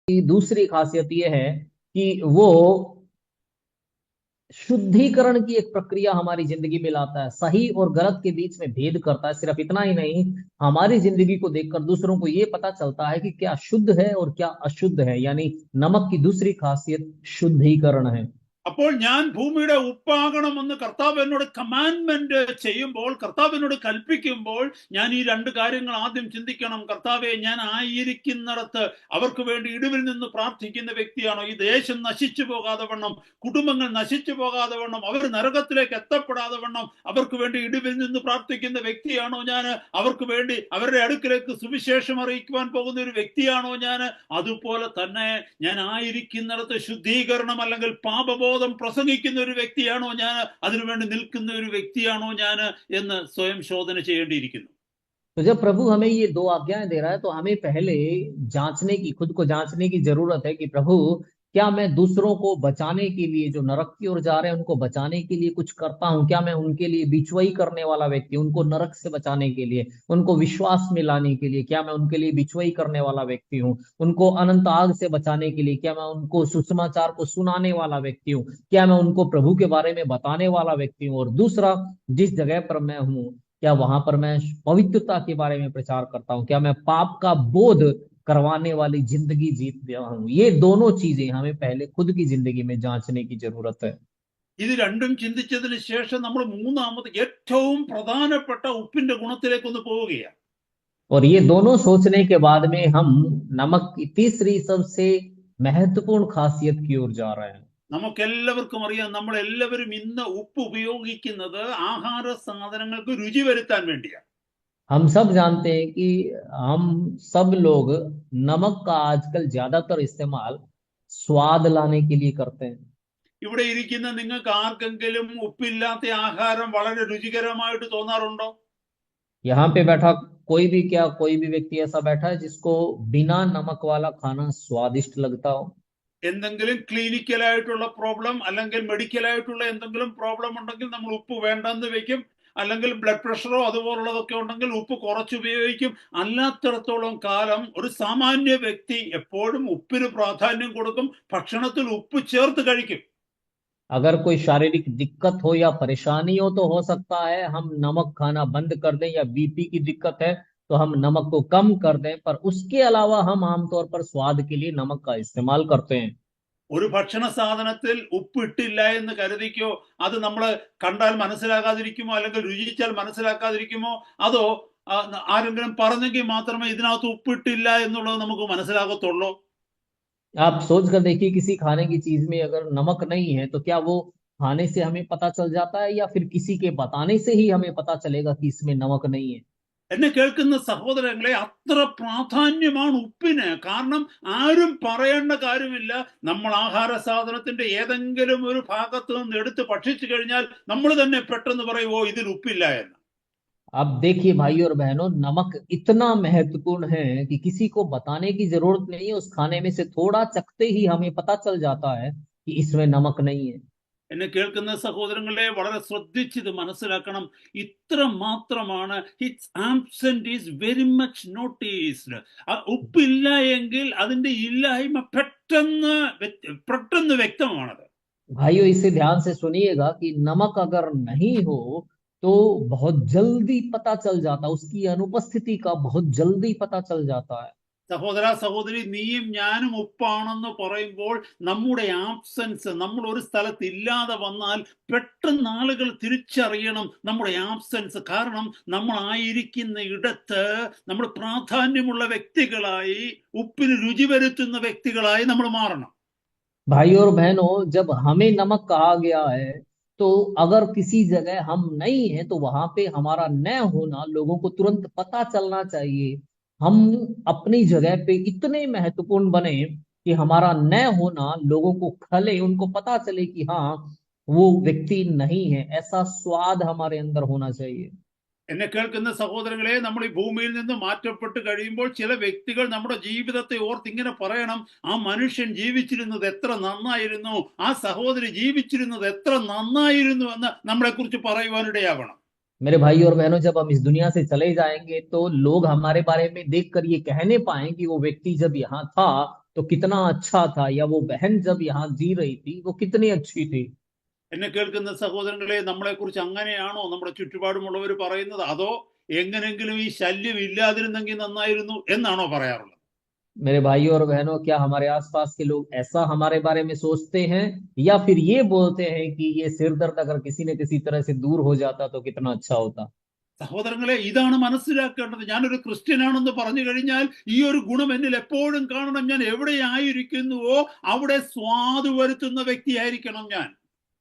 की दूसरी खासियत यह है कि वो शुद्धिकरण की एक प्रक्रिया हमारी जिंदगी में लाता है, सही और गलत के बीच में भेद करता है। सिर्फ इतना ही नहीं, हमारी जिंदगी को देखकर दूसरों को ये पता चलता है कि क्या शुद्ध है और क्या अशुद्ध है। यानी नमक की दूसरी खासियत शुद्धिकरण है। അപ്പോൾ ഞാൻ ഭൂമിയുടെ ഉപ്പാകണമെന്ന് കർത്താവ് എന്നോട് കമാൻഡ്മെന്റ് ചെയ്യുമ്പോൾ, കർത്താവ് എന്നോട് കൽപ്പിക്കുമ്പോൾ, ഞാൻ ഈ രണ്ട് കാര്യങ്ങൾ ആദ്യം ചിന്തിക്കണം. കർത്താവെ, ഞാൻ ആയിരിക്കുന്നിടത്ത് അവർക്ക് വേണ്ടി ഇടിവിൽ നിന്ന് പ്രാർത്ഥിക്കുന്ന വ്യക്തിയാണോ? ഈ ദേശം നശിച്ചു പോകാതെ വണ്ണം, കുടുംബങ്ങൾ നശിച്ചു പോകാതെ വണ്ണം, അവർ നരകത്തിലേക്ക് എത്തപ്പെടാതെ വണ്ണം അവർക്ക് വേണ്ടി ഇടിവിൽ നിന്ന് പ്രാർത്ഥിക്കുന്ന വ്യക്തിയാണോ ഞാൻ? അവർക്ക് വേണ്ടി അവരുടെ അടുക്കിലേക്ക് സുവിശേഷം അറിയിക്കുവാൻ പോകുന്ന ഒരു വ്യക്തിയാണോ ഞാൻ? അതുപോലെ തന്നെ ഞാൻ ആയിരിക്കുന്നിടത്ത് ശുദ്ധീകരണം അല്ലെങ്കിൽ പാപബോധം പ്രസംഗിക്കുന്ന ഒരു വ്യക്തിയാണോ ഞാൻ? അതിനുവേണ്ടി നിൽക്കുന്ന ഒരു വ്യക്തിയാണോ ഞാൻ എന്ന് സ്വയം ശോധന ചെയ്യേണ്ടിയിരിക്കുന്നു. तो जब प्रभु हमें ये दो आज्ञाएं दे रहा है तो हमें पहले खुद को जांचने की जरूरत है कि प्रभु, क्या मैं दूसरों को बचाने के लिए, जो नरक की ओर जा रहे हैं उनको बचाने के लिए कुछ करता हूँ? क्या मैं उनके लिए बिचवाई करने वाला व्यक्ति, उनको नरक से बचाने के लिए, उनको विश्वास में लाने के लिए, क्या मैं उनके लिए बिचवाई करने वाला व्यक्ति हूँ? उनको अनंत आग से बचाने के लिए क्या मैं उनको सुसमाचार को सुनाने वाला व्यक्ति हूँ? क्या मैं उनको प्रभु के बारे में बताने वाला व्यक्ति हूँ? और दूसरा, जिस जगह पर मैं हूँ, क्या वहां पर मैं पवित्रता के बारे में प्रचार करता हूँ? क्या मैं पाप का बोध करवाने वाली जिंदगी जीत गया हूँ? ये दोनों चीजें हमें पहले खुद की जिंदगी में जांचने की जरूरत है। ഇത് രണ്ടും ചിന്തിച്ചതിന് ശേഷം നമ്മൾ മൂന്നാമത് ഏറ്റവും പ്രധാനപ്പെട്ട ഉപ്പിന്റെ ഗുണത്തിലേക്കൊന്ന് പോവുകയാണ്. और ये दोनों सोचने के बाद में हम नमक की तीसरी सबसे महत्वपूर्ण खासियत की ओर जा रहे हैं। നമുക്കെല്ലാവർക്കും അറിയാം, നമ്മൾ എല്ലാവരും ഇന്ന് ഉപ്പ് ഉപയോഗിക്കുന്നത് ആഹാര സാധനങ്ങൾക്ക് രുചി വരുത്താൻ വേണ്ടിയാണ്. हम सब जानते हैं कि हम सब लोग नमक का आजकल ज्यादातर इस्तेमाल स्वाद लाने के लिए करते हैं। ഇവിടെ ഇരിക്കുന്ന നിങ്ങൾക്ക് ആർക്കെങ്കിലും ഉപ്പില്ലാത്ത ആഹാരം വളരെ രുചികരമായിട്ട് തോന്നാറുണ്ടോ? यहाँ पे बैठा कोई भी व्यक्ति ऐसा बैठा है जिसको बिना नमक वाला खाना स्वादिष्ट लगता हो? എന്തെങ്കിലും ക്ലിനിക്കലായിട്ടുള്ള പ്രോബ്ലം അല്ലെങ്കിൽ മെഡിക്കലായിട്ടുള്ള എന്തെങ്കിലും പ്രോബ്ലം ഉണ്ടെങ്കിൽ നമ്മൾ ഉപ്പ് വേണ്ടെന്ന് വെക്കും. അല്ലെങ്കിൽ ബ്ലഡ് പ്രഷറോ അതുപോലുള്ളതൊക്കെ ഉണ്ടെങ്കിൽ ഉപ്പ് കുറച്ച് ഉപയോഗിക്കും. അല്ലാത്തിടത്തോളം കാലം ഒരു സാമാന്യ വ്യക്തി എപ്പോഴും ഉപ്പിന് പ്രാധാന്യം കൊടുക്കും, ഭക്ഷണത്തിൽ ഉപ്പ് ചേർത്ത് കഴിക്കും. अगर कोई शारीरिक दिक्कत हो या परेशानी हो तो हो सकता है हम नमक खाना बंद कर दें, या बीपी की दिक्कत है तो हम नमक को कम कर दें, पर उसके अलावा हम आमतौर पर स्वाद के लिए नमक का इस्तेमाल करते हैं। ഒരു ഭക്ഷണ സാധനത്തിൽ ഉപ്പ് ഇട്ടില്ല എന്ന് കരുതിക്കോ, അത് നമ്മൾ കണ്ടാൽ മനസ്സിലാകാതിരിക്കുമോ അല്ലെങ്കിൽ രുചിച്ചാൽ മനസ്സിലാക്കാതിരിക്കുമോ? അതോ ആരെങ്കിലും പറഞ്ഞെങ്കിൽ മാത്രമേ ഇതിനകത്ത് ഉപ്പിട്ടില്ല എന്നുള്ളത് നമുക്ക് മനസ്സിലാകത്തുള്ളൂ? आप सोच कर देखिए, किसी खाने की चीज में अगर नमक नहीं है तो क्या वो खाने से हमें पता चल जाता है, या फिर किसी के बताने से ही हमें पता चलेगा कि इसमें नमक नहीं है? എന്നെ കേൾക്കുന്ന സഹോദരങ്ങളെ, അത്ര പ്രാധാന്യമാണ് ഉപ്പിന്. കാരണം ആരും പറയേണ്ട കാര്യമില്ല. നമ്മൾ ആഹാര സാധനത്തിന്റെ ഏതെങ്കിലും ഒരു ഭാഗത്ത് നിന്ന് എടുത്ത് ഭക്ഷിച്ചു കഴിഞ്ഞാൽ നമ്മൾ തന്നെ പെട്ടെന്ന് പറയുമോ ഇതിൽ ഉപ്പില്ല എന്ന്. अब देखिए भाई और बहनों, नमक इतना महत्वपूर्ण है कि किसी को बताने की जरूरत नहीं है। उस खाने में से थोड़ा चखते ही हमें पता चल जाता है कि इसमें नमक नहीं है। എന്നെ കേൾക്കുന്ന സഹോദരങ്ങളെ, വളരെ ശ്രദ്ധിച്ചിത് മനസ്സിലാക്കണം. ഇത്ര മാത്രമാണ്. Its absent is very much noticed. ഉപ്പില്ല എങ്കിൽ അതിന്റെ ഇല്ലായ്മ പെട്ടെന്ന് പെട്ടെന്ന് വ്യക്തമാണത്. भाइयों, इसे ध्यान से सुनिएगा कि नमक अगर नहीं हो तो बहुत जल्दी पता चल जाता, उसकी अनुपस्थिति का बहुत जल्दी पता चल जाता है। സഹോദര സഹോദരി, നീയും ഞാനും ഉപ്പാണെന്ന് പറയുമ്പോൾ നമ്മുടെ ആബ്സെൻസ്, നമ്മൾ ഒരു സ്ഥലത്ത് ഇല്ലാതെ വന്നാൽ പെട്ടെന്ന് ആളുകൾ തിരിച്ചറിയണം നമ്മുടെ ആബ്സെൻസ്. കാരണം നമ്മൾ ആയിരിക്കുന്ന ഇടത്ത് നമ്മൾ പ്രാധാന്യമുള്ള വ്യക്തികളായി, ഉപ്പിന് രുചി വരുത്തുന്ന വ്യക്തികളായി നമ്മൾ മാറണം. भाइयों और बहनों, जब हमें नमक कहा गया है तो अगर किसी जगह हम नहीं है तो वहां पे हमारा न होना लोगों को तुरंत पता चलना चाहिए। हम अपनी जगह पे इतने महत्वपूर्ण बने कि हमारा न होना लोगों को खले, उनको पता चले कि हाँ, वो व्यक्ति नहीं है। ऐसा स्वाद हमारे अंदर होना चाहिए। എന്നെ കേൾക്കുന്ന സഹോദരങ്ങളെ, നമ്മൾ ഈ ഭൂമിയിൽ നിന്ന് മാറ്റപ്പെട്ട് കഴിയുമ്പോൾ ചില വ്യക്തികൾ നമ്മുടെ ജീവിതത്തെ ഓർത്ത് ഇങ്ങനെ പറയണം, ആ മനുഷ്യൻ ജീവിച്ചിരുന്നത് എത്ര നന്നായിരുന്നു, ആ സഹോദരി ജീവിച്ചിരുന്നത് എത്ര നന്നായിരുന്നു എന്ന് നമ്മളെ കുറിച്ച് പറയുവാനിടയാവണം. मेरे भाई और बहनों, जब हम इस दुनिया से चले जाएंगे तो लोग हमारे बारे में देखकर ये कहने पाए कि वो व्यक्ति जब यहाँ था तो कितना अच्छा था, या वो बहन जब यहाँ जी रही थी वो कितनी अच्छी थी। എന്നെ കേൾക്കുന്ന സഹോദരങ്ങളെ, നമ്മളെക്കുറിച്ച് അങ്ങനെയാണോ നമ്മുടെ ചുറ്റുപാടുമുള്ളവർ പറയുന്നത്? അതോ എങ്ങനെങ്കിലും ഈ ശല്യം ഇല്ലാതിരുന്നെങ്കിൽ നന്നായിരുന്നു എന്നാണോ പറയാറുള്ളത്? मेरे भाइयों और बहनों, क्या हमारे आसपास के लोग ऐसा हमारे बारे में सोचते हैं, या फिर ये बोलते हैं कि ये सिरदर्द अगर किसी न किसी तरह से दूर हो जाता तो कितना अच्छा होता। സഹോദരങ്ങളെ, ഇതാണ് മനസ്സിലാക്കേണ്ടത്. ഞാനൊരു ക്രിസ്ത്യനാണെന്ന് പറഞ്ഞു കഴിഞ്ഞാൽ ഈ ഒരു ഗുണം എന്നിൽ എപ്പോഴും കാണണം. ഞാൻ എവിടെയായിരിക്കുന്നുവോ അവിടെ സ്വാദ് വരുത്തുന്ന വ്യക്തിയായിരിക്കണം ഞാൻ.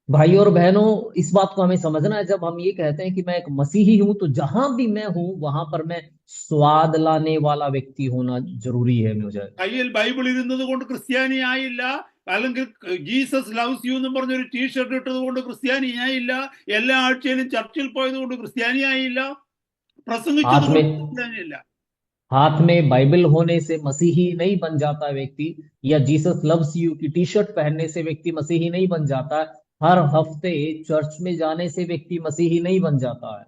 भाइयों और बहनों, इस बात को हमें समझना है। जब हम ये कहते हैं कि मैं एक मसीही हूं, तो जहां भी मैं हूं वहां पर मैं स्वाद लाने वाला व्यक्ति होना जरूरी है मुझे। കയ്യിൽ ബൈബിൾ ഇരുന്നത് കൊണ്ട് ക്രിസ്ത്യാനിയായില്ല, അല്ലെങ്കിൽ ജീസസ് ലവ്സ് യു എന്നും പറഞ്ഞൊരു ടീഷർട്ട് ഇട്ടത് കൊണ്ട് ക്രിസ്ത്യാനിയായില്ല, എല്ലാ ആഴ്ചയിലും ചർച്ചിൽ പോയത് കൊണ്ട് ക്രിസ്ത്യാനിയായില്ല, പ്രസംഗിച്ചത് हाथ കൊണ്ട് में ക്രിസ്ത്യാനിയില്ല. हाथ में बाइबल होने से मसीही नहीं बन जाता व्यक्ति, या जीसस लव्स यू की टी शर्ट पहनने से व्यक्ति मसीही नहीं बन जाता। हर हफ्ते चर्च में जाने से व्यक्ति मसीही नहीं बन जाता है।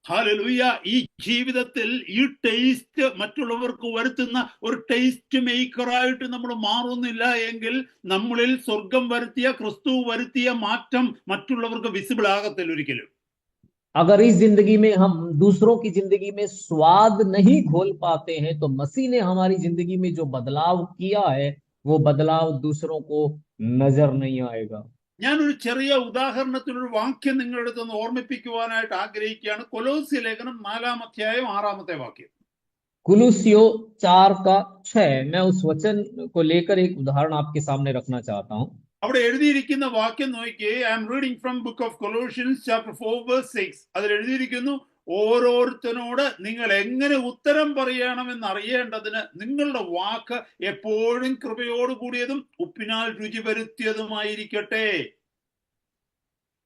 ഹല്ലേലൂയ. ഈ ജീവിതത്തിൽ ഈ ടേസ്റ്റ് മറ്റുള്ളവർക്ക് വരുത്തുന്ന ഒരു ടേസ്റ്റ് മേക്കറായിട്ട് നമ്മൾ മാറുന്നില്ല എങ്കിൽ നമ്മളിൽ സ്വർഗം വരുത്തിയ, ക്രിസ്തു വരുത്തിയ മാറ്റം മറ്റുള്ളവർക്ക് വിസിബിൾ ആകത്തില്ല ഒരിക്കലും. अगर इस जिंदगी में हम दूसरों की जिंदगी में स्वाद नहीं घोल पाते हैं, तो मसीह ने हमारी जिंदगी में जो बदलाव किया है वो बदलाव दूसरों को नजर नहीं आएगा। ഞാനൊരു ചെറിയ ഉദാഹരണത്തിനൊരു വാക്യം നിങ്ങളുടെ അടുത്തൊന്ന് ഓർമ്മിപ്പിക്കുവാനായിട്ട് ആഗ്രഹിക്കുകയാണ്. കൊലോസ്യ ലേഖനം 4-ാം അധ്യായം 6-ാമത്തെ വാക്യം. कुलुस्सियों 4:6, मैं उस वचन को लेकर एक उदाहरण आपके सामने रखना चाहता हूं। അവിടെ എഴുതിയിരിക്കുന്ന വാക്യം നോക്കിയേ. I am reading from book of Colossians chapter 4:6. അതിൽ എഴുതിയിരിക്കുന്നു, ഓരോരുത്തരോട് നിങ്ങൾ എങ്ങനെ ഉത്തരം പറയണമെന്ന് അറിയേണ്ടതിന് നിങ്ങളുടെ വാക്ക് എപ്പോഴും കൃപയോട് കൂടിയതും ഉപ്പിനാൽ രുചി വരുത്തിയതുമായിരിക്കട്ടെ.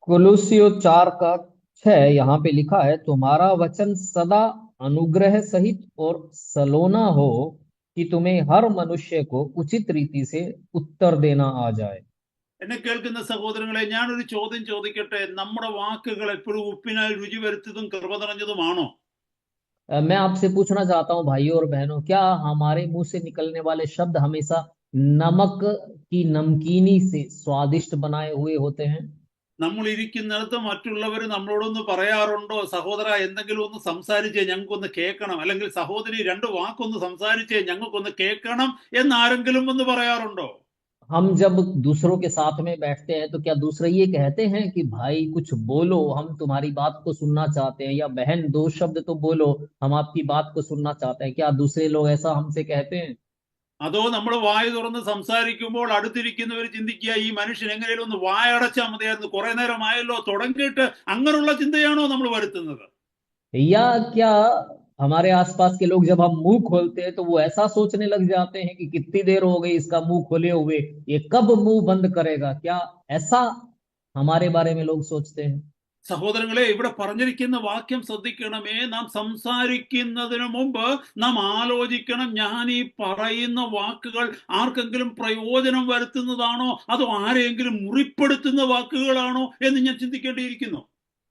कुलुस्सियों 4:6 यहाँ पे लिखा है, तुम्हारा वचन सदा अनुग्रह सहित और सलोना हो, कि तुम्हें हर मनुष्य को उचित रीति से उत्तर देना आ जाए। എന്നെ കേൾക്കുന്ന സഹോദരങ്ങളെ, ഞാനൊരു ചോദ്യം ചോദിക്കട്ടെ. നമ്മുടെ വാക്കുകൾ എപ്പോഴും ഉപ്പിനാൽ രുചി വരുത്തിയതും കൃപ നിറഞ്ഞതുമാണോ? मैं आपसे पूछना चाहता हूँ भाइयों और बहनों, क्या हमारे मुंह से निकलने वाले शब्द हमेशा नमक की नमकीनी से स्वादिष्ट बनाए हुए होते हैं? നമ്മൾ ഇരിക്കുന്നിടത്ത് മറ്റുള്ളവർ നമ്മളോടൊന്ന് പറയാറുണ്ടോ, സഹോദര എന്തെങ്കിലും ഒന്ന് സംസാരിച്ചേ ഞങ്ങൾക്കൊന്ന് കേൾക്കണം, അല്ലെങ്കിൽ സഹോദരി രണ്ട് വാക്കൊന്ന് സംസാരിച്ചേ ഞങ്ങൾക്കൊന്ന് കേൾക്കണം എന്നാരെങ്കിലും ഒന്ന് പറയാറുണ്ടോ? हम जब दूसरों के साथ में बैठते हैं तो क्या दूसरे ये कहते हैं कि भाई कुछ बोलो, हम तुम्हारी बात को सुनना चाहते हैं, या बहन दो शब्द तो बोलो, हम आपकी बात को सुनना चाहते हैं? क्या दूसरे लोग ऐसा हमसे कहते हैं? അതോ നമ്മൾ വായ തുറന്ന് സംസാരിക്കുമ്പോൾ അടുത്തിരിക്കുന്നവർ ചിന്തിക്കുക, ഈ മനുഷ്യൻ എങ്ങനെയും ഒന്ന് വായടച്ചാൽ മതിയായിരുന്നു, കുറെ നേരമായല്ലോ തുടങ്ങിയിട്ട്, അങ്ങനെയുള്ള ചിന്തയാണോ നമ്മൾ വരുത്തുന്നത്? या क्या हमारे आसपास के लोग जब हम मुंह खोलते हैं तो वो ऐसा सोचने लग जाते हैं कि कितनी देर हो गई इसका मुंह खोले हुए, ये कब मुंह बंद करेगा? क्या ऐसा हमारे बारे में लोग सोचते हैं? സഹോദരങ്ങളെ, ഇവിടെ പറഞ്ഞിരിക്കുന്ന വാക്യം ശ്രദ്ധിക്കണമേ. നാം സംസാരിക്കുന്നതിന് മുമ്പ് നാം ആലോചിക്കണം, ഞാൻ ഈ പറയുന്ന വാക്കുകൾ ആർക്കെങ്കിലും പ്രയോജനം വരുത്തുന്നതാണോ അതോ ആരെയെങ്കിലും മുറിപ്പെടുത്തുന്ന വാക്കുകളാണോ എന്ന് ഞാൻ ചിന്തിക്കേണ്ടിയിരിക്കുന്നു.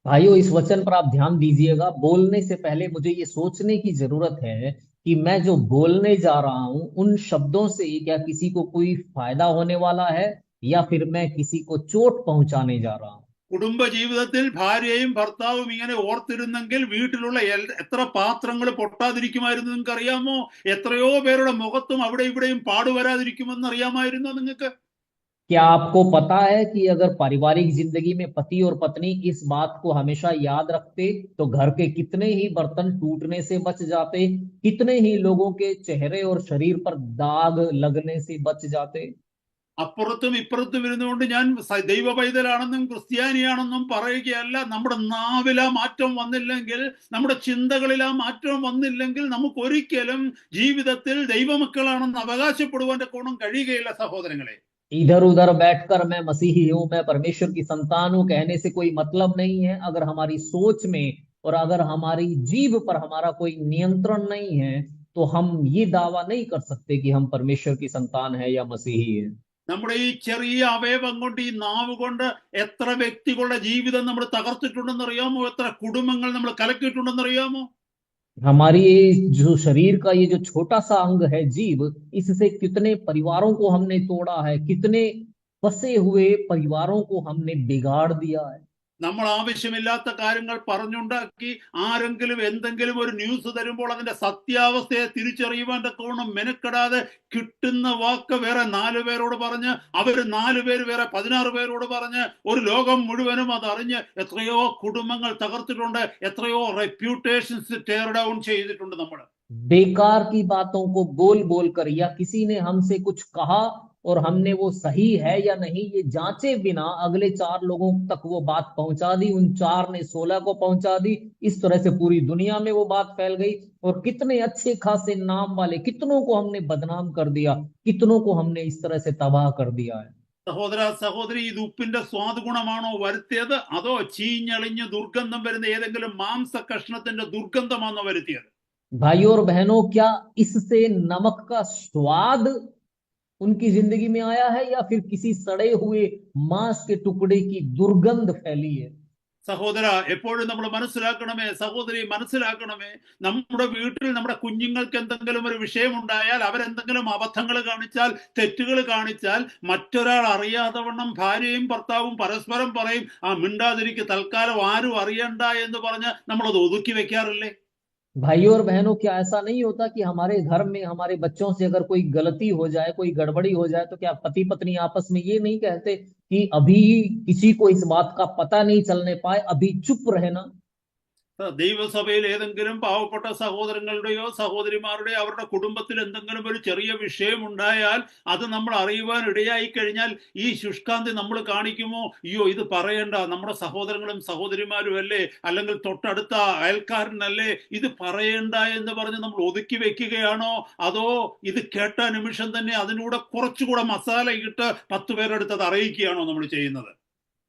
भाइयों, इस वचन पर आप ध्यान दीजिएगा। बोलने से पहले मुझे ये सोचने की जरूरत है कि मैं जो बोलने जा रहा हूं उन शब्दों से क्या किसी को कोई फायदा होने वाला है, या फिर मैं किसी को चोट पहुंचाने जा रहा हूं। കുടുംബ ജീവിതത്തിൽ ഭാര്യയും ഭർത്താവും ഇങ്ങനെ ഓർത്തിരുന്നെങ്കിൽ വീട്ടിലുള്ള എത്ര പാത്രങ്ങൾ പൊട്ടാതിരിക്കുമായിരുന്നു നിങ്ങൾക്ക് അറിയാമോ? എത്രയോ പേരുടെ മുഖത്തും അവിടെ ഇവിടെയും പാടുവരാതിരിക്കുമെന്ന് അറിയാമായിരുന്നോ നിങ്ങൾക്ക്? क्या आपको पता है कि अगर पारिवारिक जिंदगी में पति और पत्नी इस बात को हमेशा याद रखते तो घर के कितने ही बर्तन टूटने से बच जाते, कितने ही लोगों के चेहरे और शरीर पर दाग लगने से बच जाते। അപ്പുറത്തും ഇപ്പുറത്തും ഇരുന്നുകൊണ്ട് ഞാൻ ദൈവ പൈതലാണെന്നും ക്രിസ്ത്യാനിയാണെന്നും പറയുകയല്ല. നമ്മുടെ നാവിൽ ആ മാറ്റം വന്നില്ലെങ്കിൽ, നമ്മുടെ ചിന്തകളിൽ ആ മാറ്റം വന്നില്ലെങ്കിൽ നമുക്ക് ഒരിക്കലും ജീവിതത്തിൽ ദൈവമക്കളാണെന്ന് അവകാശപ്പെടുവാൻ കോണം കഴിയുകയില്ല സഹോദരങ്ങളെ. इधर उधर बैठकर मैं मसीही हूं, मैं परमेश्वर की संतान हूं कहने से कोई मतलब नहीं है, अगर हमारी सोच में और अगर हमारी जीभ पर हमारा कोई नियंत्रण नहीं है तो हम ये दावा नहीं कर सकते कि हम परमेश्वर की संतान है या मसीही है। നമ്മുടെ ഈ ചെറിയ അവയവം കൊണ്ട്, ഈ നാവ് കൊണ്ട് എത്ര വ്യക്തികളുടെ ജീവിതം നമ്മൾ തകർത്തിട്ടുണ്ടെന്ന് അറിയാമോ? എത്ര കുടുംബങ്ങൾ നമ്മൾ കലക്കിയിട്ടുണ്ടെന്ന് അറിയാമോ? हमारी ये जो शरीर का ये जो छोटा सा अंग है जीव, इससे कितने परिवारों को हमने तोड़ा है, कितने बसे हुए परिवारों को हमने बिगाड़ दिया है। നമ്മൾ ആവശ്യമില്ലാത്ത കാര്യങ്ങൾ പറഞ്ഞുണ്ടാക്കി ആരെങ്കിലും എന്തെങ്കിലും ഒരു ന്യൂസ് തരുമ്പോൾ അതിന്റെ സത്യാവസ്ഥയെ തിരിച്ചറിയുവാൻ തക്കവണ്ണം മെനക്കെടാതെ കിട്ടുന്ന വാക്ക് വേറെ 4 പേരോട് പറഞ്ഞ് അവർ 4 പേര് വേറെ 16 പേരോട് പറഞ്ഞ് ഒരു ലോകം മുഴുവനും അത് അറിഞ്ഞ് എത്രയോ കുടുംബങ്ങൾ തകർത്തിട്ടുണ്ട്, എത്രയോ റെപ്യൂട്ടേഷൻസ് ടെയർ ഡൗൺ ചെയ്തിട്ടുണ്ട് നമ്മൾ. बेकार की बातों को बोल बोल कर, या किसी ने हमसे कुछ कहा और हमने वो सही है या नहीं ये जांचे बिना अगले 4 लोगों तक वो बात पहुंचा दी, उन 4 ने 16 को पहुंचा दी। इस तरह से पूरी दुनिया में वो बात फैल गई, और कितने अच्छे खासे नाम वाले कितनों को हमने बदनाम कर दिया, कितनों को हमने इस तरह से तबाह कर दिया है। സഹോദര സഹോദരി, ഇത് ഉപ്പിന്റെ സ്വാദുഗുണമാണോ വരുത്തിയത്, അതോ ചീഞ്ഞളിഞ്ഞ് ദുർഗന്ധം വരുന്ന ഏതെങ്കിലും മാംസ കഷ്ണത്തിന്റെ ദുർഗന്ധമാണോ വരുത്തിയത്? भाइयों और बहनों, क्या इससे नमक का स्वाद उनकी जिंदगी में आया है, या फिर किसी सड़े हुए मांस के टुकड़े की दुर्गंध फैली है? സഹോദര, എപ്പോഴും നമ്മൾ മനസ്സിലാക്കണമേ, സഹോദരി മനസ്സിലാക്കണമേ, നമ്മുടെ വീട്ടിൽ നമ്മുടെ കുഞ്ഞുങ്ങൾക്ക് എന്തെങ്കിലും ഒരു വിഷയമുണ്ടായാൽ, അവരെന്തെങ്കിലും അബദ്ധങ്ങൾ കാണിച്ചാൽ, തെറ്റുകൾ കാണിച്ചാൽ, മറ്റൊരാൾ അറിയാതെ വണ്ണം ഭാര്യയും ഭർത്താവും പരസ്പരം പറയും, ആ മിണ്ടാതിരിക്ക്, തൽക്കാലം ആരും അറിയണ്ട എന്ന് പറഞ്ഞ് നമ്മളത് ഒതുക്കി വെക്കാറില്ലേ? भाइयों और बहनों, क्या ऐसा नहीं होता कि हमारे घर में हमारे बच्चों से अगर कोई गलती हो जाए, कोई गड़बड़ी हो जाए, तो क्या पति पत्नी आपस में ये नहीं कहते कि अभी किसी को इस बात का पता नहीं चलने पाए, अभी चुप रहना? ദൈവസഭയിൽ ഏതെങ്കിലും പാവപ്പെട്ട സഹോദരങ്ങളുടെയോ സഹോദരിമാരുടെയോ അവരുടെ കുടുംബത്തിൽ എന്തെങ്കിലും ഒരു ചെറിയ വിഷയം ഉണ്ടായാൽ അത് നമ്മൾ അറിയുവാൻ ഇടയായി കഴിഞ്ഞാൽ ഈ ശുഷ്കാന്തി നമ്മൾ കാണിക്കുമോ? അയ്യോ, ഇത് പറയണ്ട, നമ്മുടെ സഹോദരങ്ങളും സഹോദരിമാരും അല്ലേ, അല്ലെങ്കിൽ തൊട്ടടുത്ത അയൽക്കാരനല്ലേ, ഇത് പറയണ്ട എന്ന് പറഞ്ഞ് നമ്മൾ ഒതുക്കി വെക്കുകയാണോ? അതോ ഇത് കേട്ട നിമിഷം തന്നെ അതിലൂടെ കുറച്ചുകൂടെ മസാല ഇട്ട് 10 പേരെടുത്ത് അത് അറിയിക്കുകയാണോ നമ്മൾ ചെയ്യുന്നത്?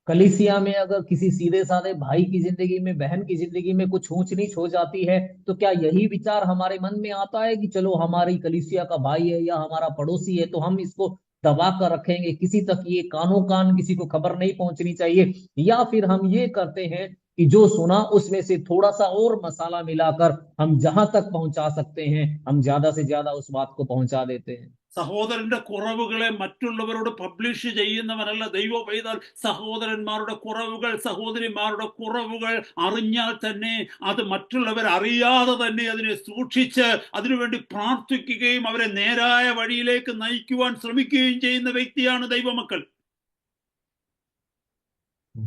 कलीसिया में अगर किसी सीधे साधे भाई की जिंदगी में, बहन की जिंदगी में कुछ ऊंच नीच हो जाती है, तो क्या यही विचार हमारे मन में आता है कि चलो हमारी कलीसिया का भाई है या हमारा पड़ोसी है तो हम इसको दबा कर रखेंगे, किसी तक ये कानो कान किसी को खबर नहीं पहुंचनी चाहिए? या फिर हम ये करते हैं कि जो सुना उसमें से थोड़ा सा और मसाला मिलाकर हम जहां तक पहुंचा सकते हैं, हम ज्यादा से ज्यादा उस बात को पहुंचा देते हैं? സഹോദരന്റെ കുറവുകളെ മറ്റുള്ളവരോട് പബ്ലിഷ് ചെയ്യുന്നവനല്ല ദൈവ പൈതൽ. സഹോദരന്മാരുടെ കുറവുകൾ, സഹോദരിമാരുടെ കുറവുകൾ അറിഞ്ഞാൽ തന്നെ അത് മറ്റുള്ളവർ അറിയാതെ തന്നെ അതിനെ സൂക്ഷിച്ച് അതിനുവേണ്ടി പ്രാർത്ഥിക്കുകയും അവരെ നേരായ വഴിയിലേക്ക് നയിക്കുവാൻ ശ്രമിക്കുകയും ചെയ്യുന്ന വ്യക്തിയാണ് ദൈവമക്കൾ.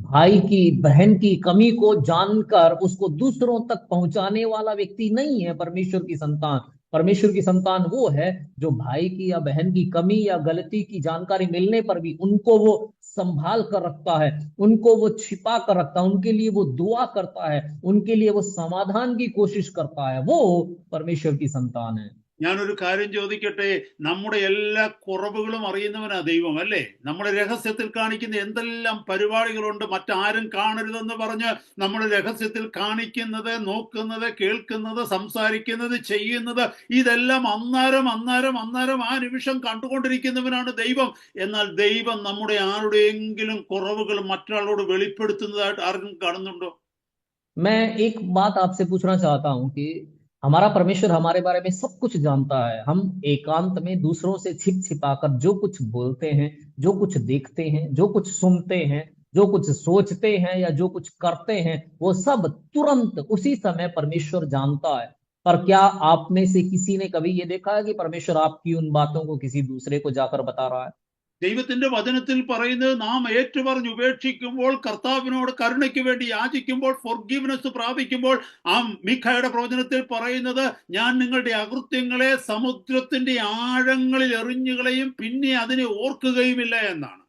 भाई की बहन की कमी को जानकर उसको दूसरों तक पहुंचाने वाला व्यक्ति नहीं है परमेश्वर की संतान। परमेश्वर की संतान वो है जो भाई की या बहन की कमी या गलती की जानकारी मिलने पर भी उनको वो संभाल कर रखता है, उनको वो छिपा कर रखता है, उनके लिए वो दुआ करता है, उनके लिए वो समाधान की कोशिश करता है। वो परमेश्वर की संतान है। ഞാനൊരു കാര്യം ചോദിക്കട്ടെ, നമ്മുടെ എല്ലാ കുറവുകളും അറിയുന്നവനാ ദൈവം അല്ലേ? നമ്മുടെ രഹസ്യത്തിൽ കാണിക്കുന്ന എന്തെല്ലാം പരിപാടികളുണ്ട് മറ്റാരും കാണരുതെന്ന് പറഞ്ഞ് നമ്മൾ രഹസ്യത്തിൽ കാണിക്കുന്നത്, നോക്കുന്നത്, കേൾക്കുന്നത്, സംസാരിക്കുന്നത്, ചെയ്യുന്നത്, ഇതെല്ലാം അന്നേരം ആ നിമിഷം കണ്ടുകൊണ്ടിരിക്കുന്നവനാണ് ദൈവം. എന്നാൽ ദൈവം നമ്മുടെ ആരുടെയെങ്കിലും കുറവുകൾ മറ്റൊരാളോട് വെളിപ്പെടുത്തുന്നതായിട്ട് ആർക്കും കാണുന്നുണ്ടോ? मैं एक बात आपसे पूछना चाहता हूं कि हमारा परमेश्वर हमारे बारे में सब कुछ जानता है। हम एकांत में दूसरों से छिप छिपाकर जो कुछ बोलते हैं, जो कुछ देखते हैं, जो कुछ सुनते हैं, जो कुछ सोचते हैं या जो कुछ करते हैं, वो सब तुरंत उसी समय परमेश्वर जानता है। पर क्या आप में से किसी ने कभी ये देखा है कि परमेश्वर आपकी उन बातों को किसी दूसरे को जाकर बता रहा है? ദൈവത്തിന്റെ വചനത്തിൽ പറയുന്നത് നാം ഏറ്റുപറഞ്ഞ് ഉപേക്ഷിക്കുമ്പോൾ, കർത്താവിനോട് കരുണയ്ക്ക് വേണ്ടി യാചിക്കുമ്പോൾ, ഫോർഗീവ്നെസ് പ്രാപിക്കുമ്പോൾ, ആ മീഖായുടെ പ്രവചനത്തിൽ പറയുന്നത് ഞാൻ നിങ്ങളുടെ അകൃത്യങ്ങളെ സമുദ്രത്തിന്റെ ആഴങ്ങളിൽ എറിഞ്ഞുകളയും പിന്നെ അതിനെ ഓർക്കുകയുമില്ല എന്നാണ്.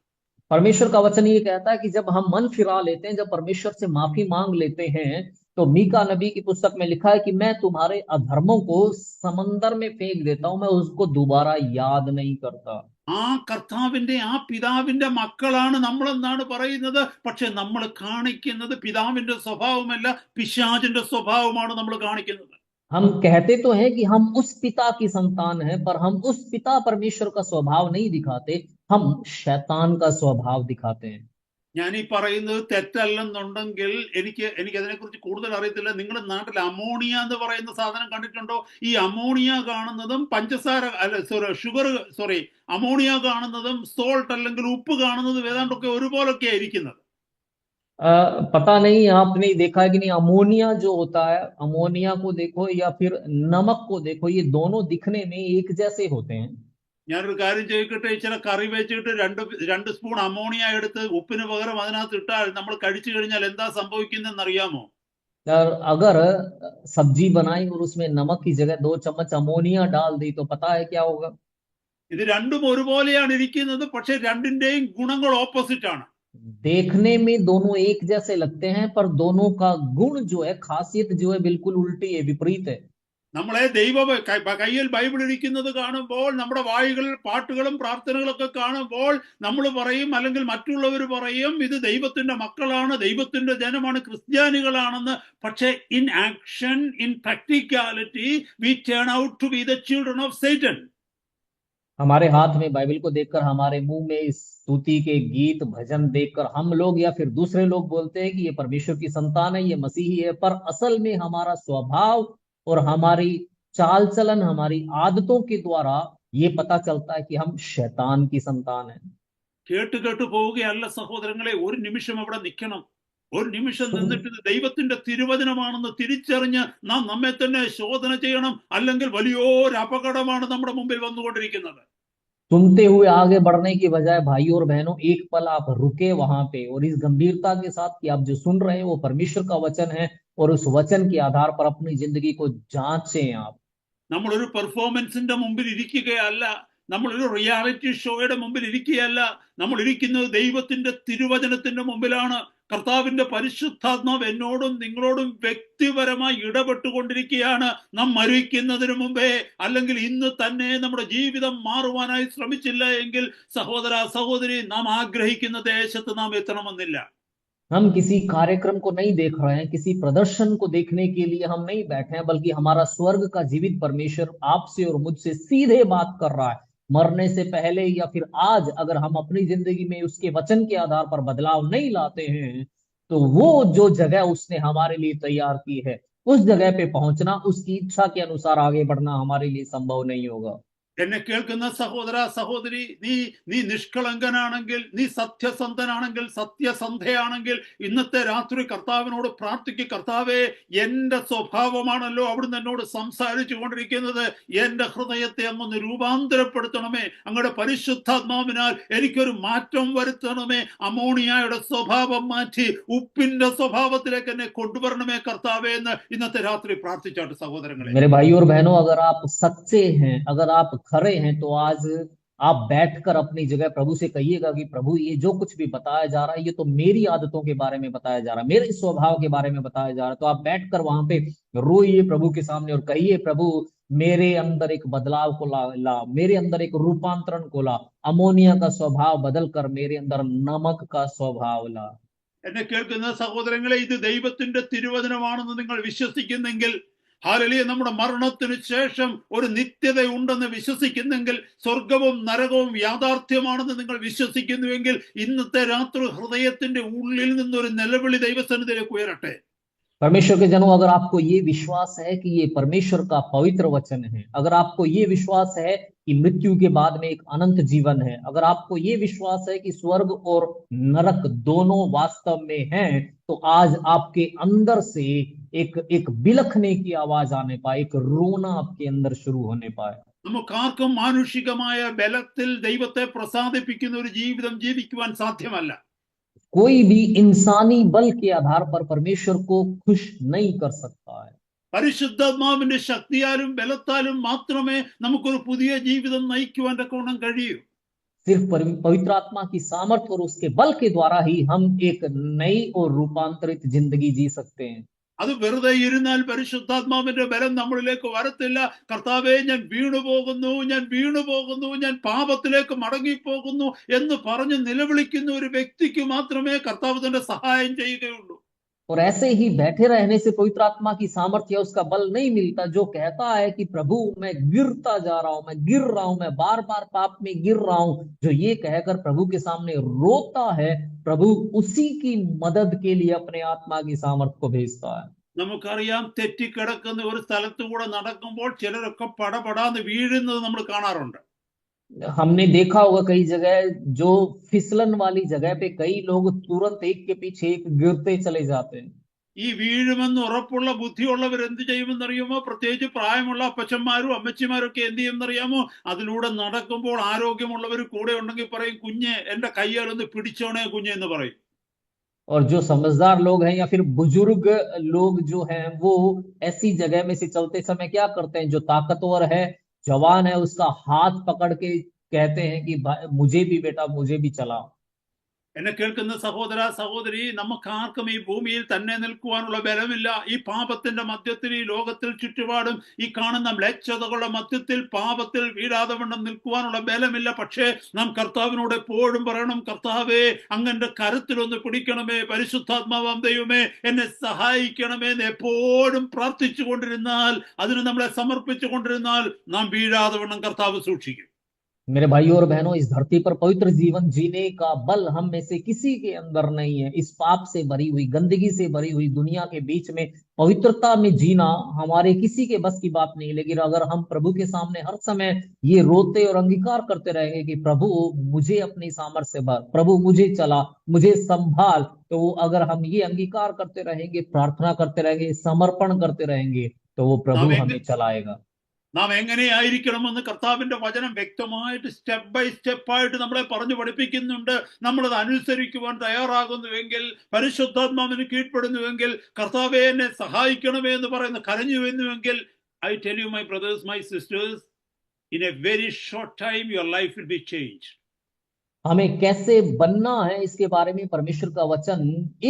परमेश्वर का वचन ये कहता है कि जब हम मन फिरा लेते हैं, जब परमेश्वर से माफी मांग लेते हैं, तो मीका नबी की पुस्तक में लिखा है कि मैं तुम्हारे अधर्मों को समंदर में फेंक देता हूं, मैं उसको दोबारा याद नहीं करता। ആ കർത്താവിന്റെ, ആ പിതാവിന്റെ മക്കളാണ് നമ്മളെന്നാണ് പറയുന്നത്. പക്ഷെ നമ്മൾ കാണിക്കുന്നത് പിതാവിന്റെ സ്വഭാവമല്ല, പിശാചിന്റെ സ്വഭാവമാണ് നമ്മൾ കാണിക്കുന്നത്. हम कहते तो हैं कि हम उस पिता की संतान हैं, पर हम उस पिता परमेश्वर का स्वभाव नहीं दिखाते, हम शैतान का स्वभाव दिखाते हैं। ഞാൻ ഈ പറയുന്നത് തെറ്റല്ലെന്നുണ്ടെങ്കിൽ എനിക്ക് അതിനെക്കുറിച്ച് കൂടുതൽ അറിയത്തില്ല. നിങ്ങളുടെ നാട്ടിൽ അമോണിയ എന്ന് പറയുന്ന സാധനം കണ്ടിട്ടുണ്ടോ? ഈ അമോണിയ കാണുന്നതും പഞ്ചസാര അല്ല ഷുഗർ അമോണിയ കാണുന്നതും സോൾട്ട് അല്ലെങ്കിൽ ഉപ്പ് കാണുന്നതും ഏതാണ്ടൊക്കെ ഒരുപോലൊക്കെയാണ് ഇരിക്കുന്നത്. पता नहीं आपने देखा है कि नहीं, अमोनिया जो होता है, अमोनिया को देखो या फिर नमक को देखो, ये दोनों दिखने में एक जैसे होते हैं। ഞാനൊരു കാര്യം ചോദിക്കട്ടെ, ചില കറി വെച്ചിട്ട് രണ്ട് സ്പൂൺ അമോണിയ എടുത്ത് ഉപ്പിന് പകരം അതിനകത്ത് ഇട്ടാൽ നമ്മൾ കഴിച്ചു കഴിഞ്ഞാൽ എന്താ സംഭവിക്കുന്നതെന്ന് അറിയാമോ? और अगर सब्जी बनाई और उसमें नमक की जगह 2 चम्मच अमोनिया डाल दी तो पता है क्या होगा? ഇത് രണ്ടും ഒരുപോലെയാണ് ഇരിക്കുന്നത്, പക്ഷെ രണ്ടിന്റെയും ഗുണങ്ങൾ ഓപ്പോസിറ്റ് ആണ്. देखने में दोनों एक जैसे लगते हैं, पर दोनों का गुण जो है, खासियत जो है, बिल्कुल उल्टी है, विपरीत है। നമ്മളെ കയ്യിൽ ബൈബിൾ ഇരിക്കുന്നത് കാണുമ്പോൾ, നമ്മുടെ വായുകളിൽ പാട്ടുകളും പ്രാർത്ഥനകളൊക്കെ കാണുമ്പോൾ നമ്മൾ പറയും, അല്ലെങ്കിൽ മറ്റുള്ളവർ പറയും, ഇത് ദൈവത്തിന്റെ മക്കളാണ്, ദൈവത്തിന്റെ ജനമാണ്, ക്രിസ്ത്യാനികളാണെന്ന്. പക്ഷേ in action, in practicality, we turn out to be the children of Satan. हमारे हाथ में बाइबल को देखकर, हमारे मुंह में इस स्तुति के गीत भजन देखकर हम लोग या फिर दूसरे लोग बोलते हैं कि ये परमेश्वर की संतान है, ये मसीही है, पर असल में हमारा स्वभाव और हमारी चाल चलन, हमारी आदतों के द्वारा ये पता चलता है कि हम शैतान की संतान है। കേട്ട് പോവുകയല്ല സഹോദരങ്ങളെ, ഒരു നിമിഷം അവിടെ നിൽക്കണം. ഒരു നിമിഷം നിന്നിട്ട് ഇത് ദൈവത്തിന്റെ തിരുവചനമാണെന്ന് തിരിച്ചറിഞ്ഞ് നാം നമ്മെ തന്നെ ശോധന ചെയ്യണം, അല്ലെങ്കിൽ വലിയൊരു അപകടമാണ് നമ്മുടെ മുമ്പിൽ വന്നുകൊണ്ടിരിക്കുന്നത്. सुनते हुए आगे बढ़ने की बजाय भाइयों और बहनों, एक पल आप रुके वहां पे और इस गंभीरता के साथ कि आप जो सुन रहे हैं वो परमेश्वर का वचन है, और उस वचन के आधार पर अपनी जिंदगी को जांचें आप। നമ്മളൊരു പെർഫോമൻസിന്റെ മുമ്പിൽ ഇരിക്കുകയല്ല, നമ്മളൊരു റിയാലിറ്റി ഷോയുടെ മുമ്പിൽ ഇരിക്കുകയല്ല, നമ്മൾ ഇരിക്കുന്നത് ദൈവത്തിന്റെ തിരുവചനത്തിന്റെ മുമ്പിലാണ്. കർത്താവിന്റെ പരിശുദ്ധാത്മാവ് എന്നോടും നിങ്ങളോടും വ്യക്തിപരമായി ഇടപെട്ടുകൊണ്ടിരിക്കുകയാണ്. നാം മരിക്കുന്നതിന് മുമ്പേ, അല്ലെങ്കിൽ ഇന്ന് തന്നെ നമ്മുടെ ജീവിതം മാറുവാനായി ശ്രമിച്ചില്ല എങ്കിൽ സഹോദര സഹോദരി, നാം ആഗ്രഹിക്കുന്ന ദേശത്ത് നാം എത്തണമെന്നില്ല. हम किसी कार्यक्रम को नहीं देख रहे हैं, किसी प्रदर्शन को देखने के लिए हम नहीं बैठे हैं, बल्कि हमारा स्वर्ग का जीवित परमेश्वर आपसे और मुझसे सीधे बात कर रहा है। मरने से पहले या फिर आज अगर हम अपनी जिंदगी में उसके वचन के आधार पर बदलाव नहीं लाते हैं, तो वो जो जगह उसने हमारे लिए तैयार की है, उस जगह पे पहुंचना, उसकी इच्छा के अनुसार आगे बढ़ना हमारे लिए संभव नहीं होगा। എന്നെ കേൾക്കുന്ന സഹോദര സഹോദരി, നീ നിഷ്കളങ്കനാണെങ്കിൽ, നീ സത്യസന്ധനാണെങ്കിൽ, സത്യസന്ധയാണെങ്കിൽ, ഇന്നത്തെ രാത്രി കർത്താവിനോട് പ്രാർത്ഥിക്കുക. കർത്താവേ, എന്റെ സ്വഭാവമാണല്ലോ അവിടുന്ന് എന്നോട് സംസാരിച്ചു കൊണ്ടിരിക്കുന്നത്, എന്റെ ഹൃദയത്തെ അങ്ങൊന്ന് രൂപാന്തരപ്പെടുത്തണമേ. അങ്ങയുടെ പരിശുദ്ധാത്മാവിനാൽ എനിക്കൊരു മാറ്റം വരുത്തണമേ. അമോണിയയുടെ സ്വഭാവം മാറ്റി ഉപ്പിന്റെ സ്വഭാവത്തിലേക്ക് എന്നെ കൊണ്ടുവരണമേ കർത്താവേ എന്ന് ഇന്നത്തെ രാത്രി പ്രാർത്ഥിച്ചാട്ട് സഹോദരങ്ങളെ. मेरे भाइयों और बहनों, अगर आप सच्चे हैं, अगर आप खरे हैं, तो आज आप बैठकर अपनी जगह प्रभु से कहिएगा कि प्रभु, ये जो कुछ भी बताया जा रहा है, ये तो मेरी आदतों के बारे में बताया जा रहा है, मेरे स्वभाव के बारे में बताया जा रहा है। तो आप बैठकर वहां पे रोइए प्रभु के सामने और कहिए, प्रभु मेरे अंदर एक बदलाव को ला, मेरे अंदर एक रूपांतरण को ला, अमोनिया का स्वभाव बदल कर मेरे अंदर नमक का स्वभाव ला। എന്നെ കേൾക്കുന്ന സഹോദരങ്ങളെ, ഇത് ദൈവത്തിന്റെ തിരുവചനമാണെന്ന് നിങ്ങൾ വിശ്വസിക്കുന്നെങ്കിൽ, ഹല്ലേലൂയ, നമ്മുടെ മരണത്തിന് ശേഷം ഒരു നിത്യത ഉണ്ടെന്ന് വിശ്വസിക്കുന്നെങ്കിൽ, സ്വർഗവും നരകവും യാഥാർത്ഥ്യമാണെന്ന് നിങ്ങൾ വിശ്വസിക്കുന്നുവെങ്കിൽ, ഇന്നത്തെ രാത്രി ഹൃദയത്തിന്റെ ഉള്ളിൽ നിന്നൊരു നിലവിളി ദൈവസന്നിധിയിലേക്ക് ഉയരട്ടെ. परमेश्वर के जनों, अगर आपको ये विश्वास है कि ये परमेश्वर का पवित्र वचन है, अगर आपको ये विश्वास है कि मृत्यु के बाद में एक अनंत जीवन है, अगर आपको ये विश्वास है कि स्वर्ग और नरक दोनों वास्तव में हैं, तो आज आपके अंदर से एक बिलखने की आवाज आने पाए, एक रोना आपके अंदर शुरू होने पाए। നമുക്കാർക്കും മാനുഷികമായ ബലത്തിൽ ദൈവത്തെ പ്രസാദിപ്പിക്കുന്ന ഒരു ജീവിതം ജീവിക്കുവാൻ സാധ്യമല്ല. कोई भी इंसानी बल के आधार पर परमेश्वर को खुश नहीं कर सकता है। പരിശുദ്ധാത്മാവിന്റെ ശക്തിയാലും ബലത്താലും മാത്രമേ നമുക്കൊരു പുതിയ ജീവിതം നയിക്കുവാൻ തക്കവണ്ണം കഴിയൂ. सिर्फ पवित्र आत्मा की सामर्थ्य और उसके बल के द्वारा ही हम एक नई और रूपांतरित जिंदगी जी सकते हैं। അത് വെറുതെ ഇരുന്നാൽ പരിശുദ്ധാത്മാവിന്റെ ബലം നമ്മളിലേക്ക് വരത്തില്ല. കർത്താവേ, ഞാൻ വീണുപോകുന്നു, ഞാൻ വീണുപോകുന്നു, ഞാൻ പാപത്തിലേക്ക് മടങ്ങിപ്പോകുന്നു എന്ന് പറഞ്ഞ് നിലവിളിക്കുന്ന ഒരു വ്യക്തിക്ക് മാത്രമേ കർത്താവ് തന്റെ സഹായം ചെയ്യുകയുള്ളൂ. और ऐसे ही बैठे रहने से पवित्र आत्मा की सामर्थ्य उसका बल नहीं मिलता, जो कहता है कि प्रभु मैं गिरता जा रहा हूं, मैं गिर रहा हूं, मैं बार बार पाप में गिर रहा हूं, जो ये कहकर प्रभु के सामने रोता है, प्रभु उसी की मदद के लिए अपने आत्मा की सामर्थ को भेजता है। നമുക്കറിയാം തെറ്റിക്കിടക്കുന്ന ഒരു സ്ഥലത്ത് കൂടെ നടക്കുമ്പോൾ ചിലരൊക്കെ പടപടാന്ന് വീഴുന്നത് നമ്മൾ കാണാറുണ്ട്. हमने देखा होगा कई जगह जो फिसलन वाली जगह पे कई लोग तुरंत एक के पीछे एक गिरते चले जाते हैं। ഈ വീഴുമെന്ന് ഉറപ്പുള്ള ബുദ്ധിയുള്ളവർ എന്ത് ചെയ്യുമെന്നറിയാമോ? പ്രത്യേകിച്ച് പ്രായമുള്ള അപ്പച്ചന്മാരും അമ്മച്ചിമാരും ഒക്കെ എന്ത് ചെയ്യുമെന്നറിയാമോ? അതിലൂടെ നടക്കുമ്പോൾ ആരോഗ്യമുള്ളവർ കൂടെ ഉണ്ടെങ്കിൽ പറയും, കുഞ്ഞെ എന്റെ കയ്യാലൊന്ന് പിടിച്ചോണേ കുഞ്ഞെ എന്ന് പറയും. और जो समझदार लोग हैं या फिर बुजुर्ग लोग जो हैं वो ऐसी जगह में से चलते समय क्या करते हैं, जो ताकतवर है, जवान है, उसका हाथ पकड़ के कहते हैं कि मुझे भी बेटा, मुझे भी चला। എന്നെ കേൾക്കുന്ന സഹോദര സഹോദരി, നമുക്ക് ആർക്കും ഈ ഭൂമിയിൽ തന്നെ നിൽക്കുവാനുള്ള ബലമില്ല. ഈ പാപത്തിന്റെ മധ്യത്തിൽ, ഈ ലോകത്തിൽ ചുറ്റുപാടും ഈ കാണുന്ന മ്ലേച്ഛതകളുടെ മധ്യത്തിൽ പാപത്തിൽ വീഴാതെ വണ്ണം നിൽക്കുവാനുള്ള ബലമില്ല. പക്ഷേ നാം കർത്താവിനോട് എപ്പോഴും പറയണം, കർത്താവേ അങ്ങന്റെ കരത്തിലൊന്ന് പിടിക്കണമേ, പരിശുദ്ധാത്മാവാം ദൈവമേ എന്നെ സഹായിക്കണമേ എന്ന് എപ്പോഴും പ്രാർത്ഥിച്ചു കൊണ്ടിരുന്നാൽ, അതിന് നമ്മളെ സമർപ്പിച്ചു കൊണ്ടിരുന്നാൽ നാം വീഴാതെ വണ്ണം കർത്താവ് സൂക്ഷിക്കും. मेरे भाइयों और बहनों, इस धरती पर पवित्र जीवन जीने का बल हम में से किसी के अंदर नहीं है। इस पाप से भरी हुई, गंदगी से भरी हुई दुनिया के बीच में पवित्रता में जीना हमारे किसी के बस की बात नहीं। लेकिन अगर हम प्रभु के सामने हर समय ये रोते और अंगीकार करते रहेंगे कि प्रभु मुझे अपनी सामर्थ्य से भर, प्रभु मुझे चला, मुझे संभाल, तो अगर हम ये अंगीकार करते रहेंगे, प्रार्थना करते रहेंगे, समर्पण करते रहेंगे, तो वो प्रभु हमें चलाएगा। നാം എങ്ങനെയായിരിക്കണമെന്ന് കർത്താവിന്റെ വചനം വ്യക്തമായിട്ട് സ്റ്റെപ്പ് ബൈ സ്റ്റെപ്പായിട്ട് നമ്മളെ പറഞ്ഞു പഠിപ്പിക്കുന്നുണ്ട്. നമ്മളത് അനുസരിക്കുവാൻ തയ്യാറാകുന്നുവെങ്കിൽ, പരിശുദ്ധാത്മാവിന് കീഴ്പ്പെടുന്നുവെങ്കിൽ, കർത്താവേ എന്നെ സഹായിക്കണമേ എന്ന് പറയുന്ന കരഞ്ഞുവെന്നുവെങ്കിൽ, I tell you my brothers, my sisters, in a very short time your life will be change. हमें कैसे बनना है इसके बारे में परमेश्वर का वचन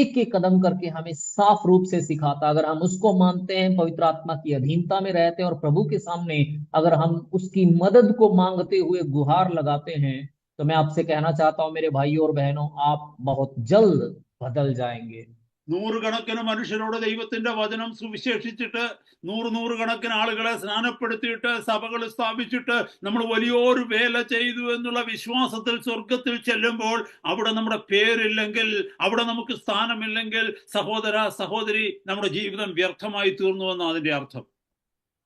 एक एक कदम करके हमें साफ रूप से सिखाता। अगर हम उसको मानते हैं, पवित्र आत्मा की अधीनता में रहते हैं और प्रभु के सामने अगर हम उसकी मदद को मांगते हुए गुहार लगाते हैं, तो मैं आपसे कहना चाहता हूं मेरे भाइयों और बहनों, आप बहुत जल्द बदल जाएंगे। നൂറുകണക്കിന് മനുഷ്യരോട് ദൈവത്തിന്റെ വചനം സുവിശേഷിച്ചിട്ട്, നൂറുകണക്കിന് ആളുകളെ സ്നാനപ്പെടുത്തിയിട്ട്, സഭകൾ സ്ഥാപിച്ചിട്ട്, നമ്മൾ വലിയൊരു വേല ചെയ്തു എന്നുള്ള വിശ്വാസത്തിൽ സ്വർഗത്തിൽ ചെല്ലുമ്പോൾ അവിടെ നമ്മുടെ പേരില്ലെങ്കിൽ, അവിടെ നമുക്ക് സ്ഥാനമില്ലെങ്കിൽ, സഹോദര സഹോദരി, നമ്മുടെ ജീവിതം വ്യർത്ഥമായി തീർന്നു എന്നാണ് അതിന്റെ അർത്ഥം.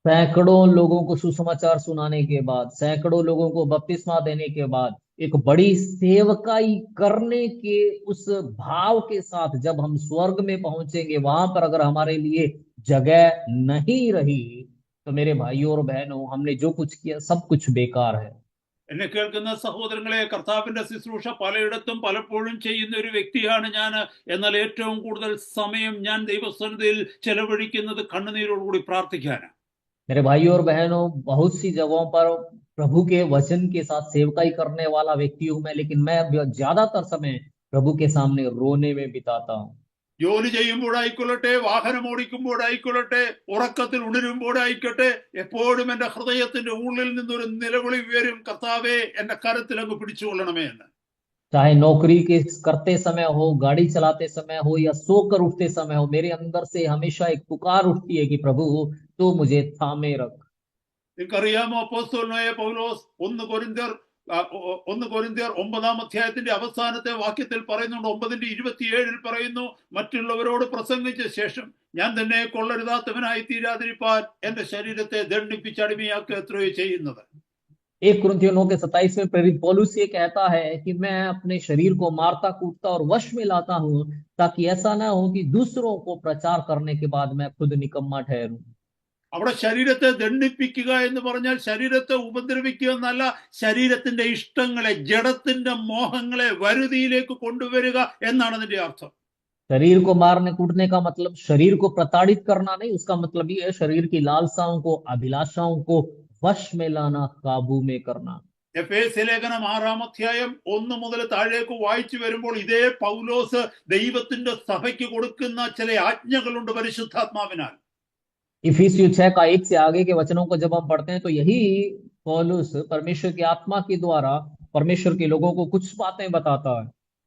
सैकड़ों लोगों को सुसमाचार सुनाने के बाद, सैकड़ों लोगों को बपतिस्मा देने के बाद, एक बड़ी सेवकाई करने के उस भाव के साथ जब हम स्वर्ग में पहुंचेंगे, वहां पर अगर हमारे लिए जगह नहीं रही, तो मेरे भाइयों और बहनों, हमने जो कुछ किया सब कुछ बेकार है। എന്നെ കേൾക്കുന്ന സഹോദരങ്ങളെ, കർത്താവിന്റെ ശുശ്രൂഷ പലയിടത്തും പലപ്പോഴും ചെയ്യുന്ന ഒരു വ്യക്തിയാണ് ഞാൻ. എന്നാൽ ഏറ്റവും കൂടുതൽ സമയം ഞാൻ ദൈവസന്നിധിയിൽ ചെലവഴിക്കുന്നത് കണ്ണുനീരോടുകൂടി പ്രാർത്ഥിക്കാനാണ്. मेरे भाइयों और बहनों, बहुत सी जगहों पर प्रभु के वचन के साथ सेवकाई करने वाला व्यक्ति हूं मैं, लेकिन मैं ज्यादातर समय प्रभु के सामने रोने में बिताता हूं। ജോലി ചെയ്യുമ്പോഴായിക്കൊള്ളട്ടെ, വാഹനം ഓടിക്കുമ്പോഴായിക്കൊള്ളട്ടെ, ഉറക്കത്തിൽ ഉണരുമ്പോഴായിക്കോട്ടെ, എപ്പോഴും എന്റെ ഹൃദയത്തിന്റെ ഉള്ളിൽ നിന്നൊരു നിലവിളി ഉയരും, കർത്താവേ എന്റെ കരത്തിൽ അങ്ങ് പിടിച്ചുകൊള്ളണമേ എന്ന്. चाहे नौकरी के करते समय हो, गाड़ी चलाते समय हो, या सोकर उठते समय हो, मेरे अंदर से हमेशा एक पुकार उठती है कि प्रभु तू मुझे थामे रख। നിങ്ങൾക്കറിയാമോ, അപ്പോസ്തലനായ പൗലോസ് 1 കൊരിന്ത്യർ 9-ാം അധ്യായത്തിന്റെ അവസാനത്തെ വാക്യത്തിൽ പറയുന്നുണ്ട്, 9:27 പറയുന്നു, മറ്റുള്ളവരോട് പ്രസംഗിച്ച ശേഷം ഞാൻ തന്നെ കൊള്ളരുതാത്തവനായി തീരാതിരിപ്പാൻ എന്റെ ശരീരത്തെ ദണ്ഡിപ്പിച്ചടിമയാക്കുക എത്രയോ ചെയ്യുന്നത്. 1 कुरिन्थियों 9:27 में प्रेरित पौलुस ये कहता है कि मैं अपने शरीर को मारता कूटता और वश में लाता हूं, ताकि ऐसा ना हो कि दूसरों को प्रचार करने के बाद मैं खुद निकम्मा ठहरूं। അവിടെ ശരീരത്തെ ദണ്ഡിപ്പിക്കുക എന്ന് പറഞ്ഞാൽ ശരീരത്തെ ഉപദ്രവിക്കുക എന്നല്ല, ശരീരത്തിന്റെ ഇഷ്ടങ്ങളെ, ജഡത്തിന്റെ മോഹങ്ങളെ വരുതിയിലേക്ക് കൊണ്ടുവരിക എന്നാണ് അതിന്റെ അർത്ഥം. शरीर को मारने कूटने का मतलब शरीर को प्रताड़ित करना नहीं, उसका मतलब ये है शरीर की लालसाओं को, अभिलाषाओं को वश में लाना, काबू में करना। എഫേസ്യ ലേഖനം 6-ാം അധ്യായം 1 മുതൽ താഴേക്ക് വായിച്ചു വരുമ്പോൾ ഇതേ പൗലോസ് ദൈവത്തിന്റെ സഭയ്ക്ക് കൊടുക്കുന്ന ചില ആജ്ഞകളുണ്ട് പരിശുദ്ധാത്മാവിനാൽ. इफिसियों 6 का 1 से आगे के वचनों को जब हम पढ़ते हैं, तो यही पौलुस परमेश्वर की आत्मा के द्वारा परमेश्वर के लोगों को कुछ बातें बताता है।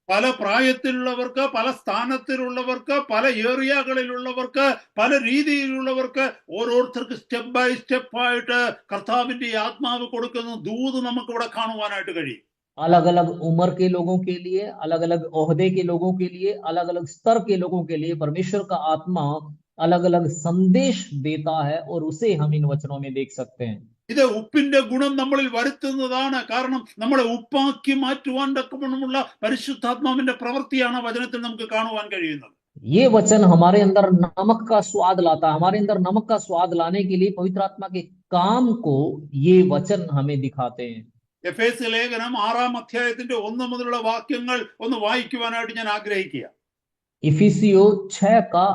പല പ്രായത്തിലുള്ളവർക്ക്, പല സ്ഥാനത്തിലുള്ളവർക്ക്, പല ഏരിയകളിലുള്ളവർക്ക്, പല രീതിയിലുള്ളവർക്ക് ഓരോരുത്തർക്ക് സ്റ്റെപ്പ് ബൈ സ്റ്റെപ്പ് ആയിട്ട് കർത്താവിന്റെ ഈ ആത്മാവ് കൊടുക്കുന്ന ദൂത് നമുക്ക് ഇവിടെ കാണുവാനായിട്ട് കഴിയും. अलग अलग उम्र के लोगों के लिए, अलग अलग ओहदे के लोगों के लिए, अलग अलग स्तर के लोगों के लिए परमेश्वर का आत्मा अलग अलग संदेश देता है, और उसे हम इन वचनों में देख सकते हैं। ഇത് ഉപ്പിന്റെ ഗുണം നമ്മളിൽ വരുത്തുന്നതാണ്. കാരണം നമ്മളെ ഉപ്പാക്കി മാറ്റുവാൻ തക്കവണ്ണമുള്ള പരിശുദ്ധാത്മാവിന്റെ പ്രവൃത്തിയാണ് വചനത്തിൽ നമുക്ക് കാണുവാൻ കഴിയുന്നത്. ये वचन हमारे अंदर नमक का स्वाद लाता है। हमारे अंदर नमक का स्वाद लाने के लिए पवित्र आत्मा के काम को ये वचन हमें दिखाते हैं। എഫേസ്യ ലേഖനം 6-ാം അധ്യായത്തിന്റെ 1 മുതലുള്ള വാക്യങ്ങൾ ഒന്ന് വായിക്കുവാനായിട്ട് ഞാൻ ആഗ്രഹിക്കുക. इफिसियो 6 का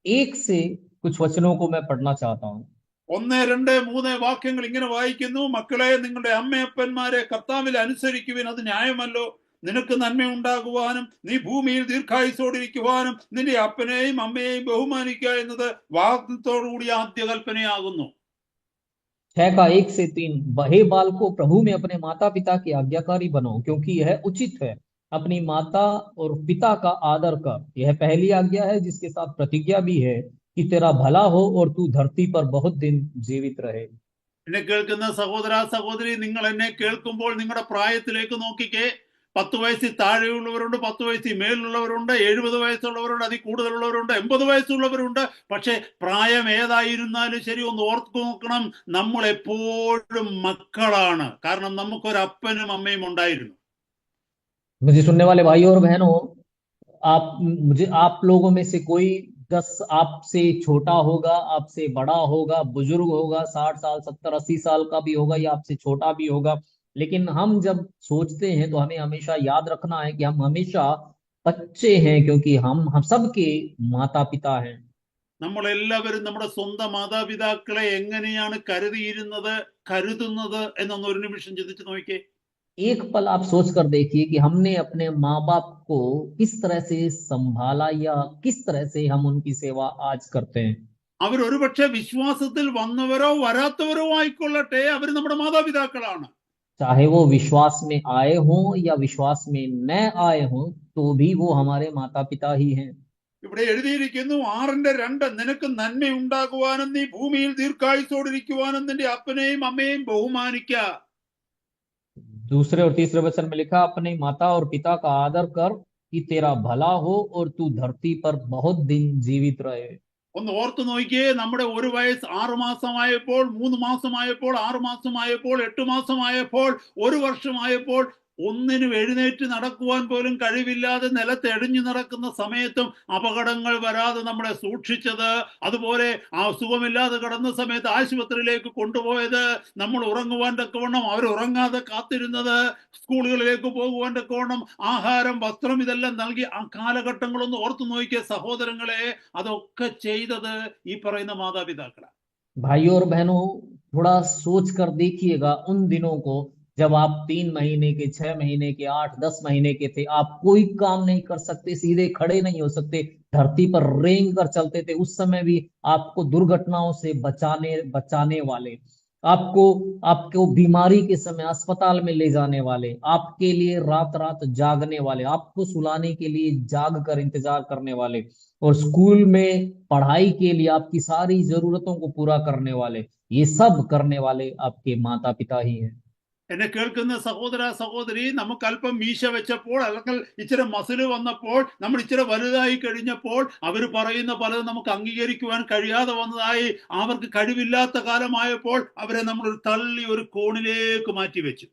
1 से कुछ वचनों को मैं पढ़ना चाहता हूँ। 1, 2, 3 വാക്യങ്ങൾ ഇങ്ങനെ വായിക്കുന്നു. മക്കളെ, നിങ്ങളുടെ അമ്മയപ്പന്മാരെ കർത്താവിൽ അനുസരിക്കുവിൻ, അത് ന്യായമല്ലോ. നിനക്ക് നന്മ ഉണ്ടാകുവാനും നീ ഭൂമിയിൽ ദീർഘായുസോടിരിക്കുവാനും നിന്റെ അപ്പനെയും അമ്മയെയും ബഹുമാനിക്കുക എന്നത് വാഗ്ദത്തത്തോടുകൂടി ആദ്യ കൽപ്പനയാകുന്നു. 6 का 1 से 3, वहे बालकों, प्रभु में अपने माता पिता की आज्ञाकारी बनो, क्योंकि यह उचित है। अपनी माता और पिता का आदर कर, यह पहली आज्ञा है, जिसके साथ प्रतिज्ञा भी है कि तेरा भला हो और तू धरती पर बहुत दिन जीवित रहे। എന്നെ കേൾക്കുന്ന സഹോദര സഹോദരി, നിങ്ങൾ എന്നെ കേൾക്കുമ്പോൾ നിങ്ങളുടെ പ്രായത്തിലേക്ക് നോക്കിക്കേ. 10 വയസ്സിൽ താഴെയുള്ളവരുണ്ട്, 10 വയസ്സിൽ മേലുള്ളവരുണ്ട്, 70 വയസ്സുള്ളവരുണ്ട്, അതിൽ കൂടുതലുള്ളവരുണ്ട്, 80 വയസ്സുള്ളവരുണ്ട്. പക്ഷെ പ്രായം ഏതായിരുന്നാലും ശരി, ഒന്ന് ഓർത്തു നോക്കണം, നമ്മൾ എപ്പോഴും മക്കളാണ്. കാരണം നമുക്കൊരു അപ്പനും അമ്മയും ഉണ്ടായിരുന്നു. मुझे सुनने वाले भाइयों और बहनों, आप लोगों में से कोई 10 आपसे छोटा होगा, आपसे बड़ा होगा, बुजुर्ग होगा, 60 साल 70 80 साल का भी होगा, या आपसे छोटा भी होगा। लेकिन हम जब सोचते हैं तो हमें हमेशा याद रखना है कि हम हमेशा बच्चे हैं, क्योंकि हम सबके माता पिता हैं। നമ്മളെല്ലാവരും നമ്മുടെ സ്വന്തം മാതാപിതാക്കളെ എങ്ങനെയാണ് കരുതുന്നത് എന്നൊന്ന് ഒരു നിമിഷം ചിന്തിച്ചു നോക്കിയേ. एक पल आप सोच कर देखिए कि हमने अपने माँ बाप को किस तरह से संभाला, या किस तरह से हम उनकी सेवा आज करते हैं। അവർ ഒരുപക്ഷെ വിശ്വാസത്തിൽ വന്നവരോ വരാത്തവരോ ആയിക്കൊള്ളട്ടെ, അവർ നമ്മുടെ മാതാപിതാക്കളാണ്. चाहे वो विश्वास में आए हों या विश्वास में न आए हों, तो भी वो हमारे माता पिता ही हैं। ഇവിടെ എഴുതിയിരിക്കുന്നു 6:2, നിനക്ക് നന്മ ഉണ്ടാകുവാനും നീ ഭൂമിയിൽ ദീർഘായുസോടിരിക്കുവാനും നിന്റെ അപ്പനെയും അമ്മയെയും ബഹുമാനിക്കുക. दूसरे और तीसरे वचन में लिखा, अपने माता और पिता का आदर कर कि तेरा भला हो और तू धरती पर बहुत दिन जीवित रहे। ഒന്ന് ഓർത്തു നോക്കിയേ, നമ്മുടെ 1 വയസ്സ് 6 മാസമായപ്പോൾ, 3 മാസമായപ്പോൾ, 6 മാസമായപ്പോൾ, 8 മാസമായപ്പോൾ, 1 വർഷമായപ്പോൾ, ഒന്നിനും എഴുന്നേറ്റ് നടക്കുവാൻ പോലും കഴിവില്ലാതെ നിലത്ത് എടിഞ്ഞു നടക്കുന്ന സമയത്തും അപകടങ്ങൾ വരാതെ നമ്മളെ സൂക്ഷിച്ചത്, അതുപോലെ ആ സുഖമില്ലാതെ കിടന്ന സമയത്ത് ആശുപത്രിയിലേക്ക് കൊണ്ടുപോയത്, നമ്മൾ ഉറങ്ങുവാൻ തക്കവണ്ണം അവർ ഉറങ്ങാതെ കാത്തിരുന്നത്, സ്കൂളുകളിലേക്ക് പോകുവാൻ തക്കവണ്ണം ആഹാരം വസ്ത്രം ഇതെല്ലാം നൽകി ആ കാലഘട്ടങ്ങളൊന്ന് ഓർത്തു നോക്കിയ സഹോദരങ്ങളെ, അതൊക്കെ ചെയ്തത് ഈ പറയുന്ന മാതാപിതാക്കളാണ്. भाइयों और बहनों, थोड़ा सोच कर देखिएगा उन दिनों को, जब आप 3 महीने के, 6 महीने के, 8-10 महीने के थे। आप कोई काम नहीं कर सकते, सीधे खड़े नहीं हो सकते, धरती पर रेंग कर चलते थे। उस समय भी आपको दुर्घटनाओं से बचाने वाले, आपको बीमारी के समय अस्पताल में ले जाने वाले, आपके लिए रात रात जागने वाले, आपको सुलाने के लिए जाग कर इंतजार करने वाले, और स्कूल में पढ़ाई के लिए आपकी सारी जरूरतों को पूरा करने वाले, ये सब करने वाले आपके माता पिता ही हैं। എന്നെ കേൾക്കുന്ന സഹോദര സഹോദരി, നമുക്ക് അല്പം മീശ വെച്ചപ്പോൾ, അല്ലെങ്കിൽ ഇച്ചിരി മസിൽ വന്നപ്പോൾ, നമ്മൾ ഇച്ചിരി വലുതായി കഴിഞ്ഞപ്പോൾ, അവർ പറയുന്ന പലതും നമുക്ക് അംഗീകരിക്കുവാൻ കഴിയാതെ വന്നതായി, അവർക്ക് കഴിവില്ലാത്ത കാലമായപ്പോൾ അവരെ നമ്മൾ തള്ളി ഒരു കോണിലേക്ക് മാറ്റി വെച്ചു.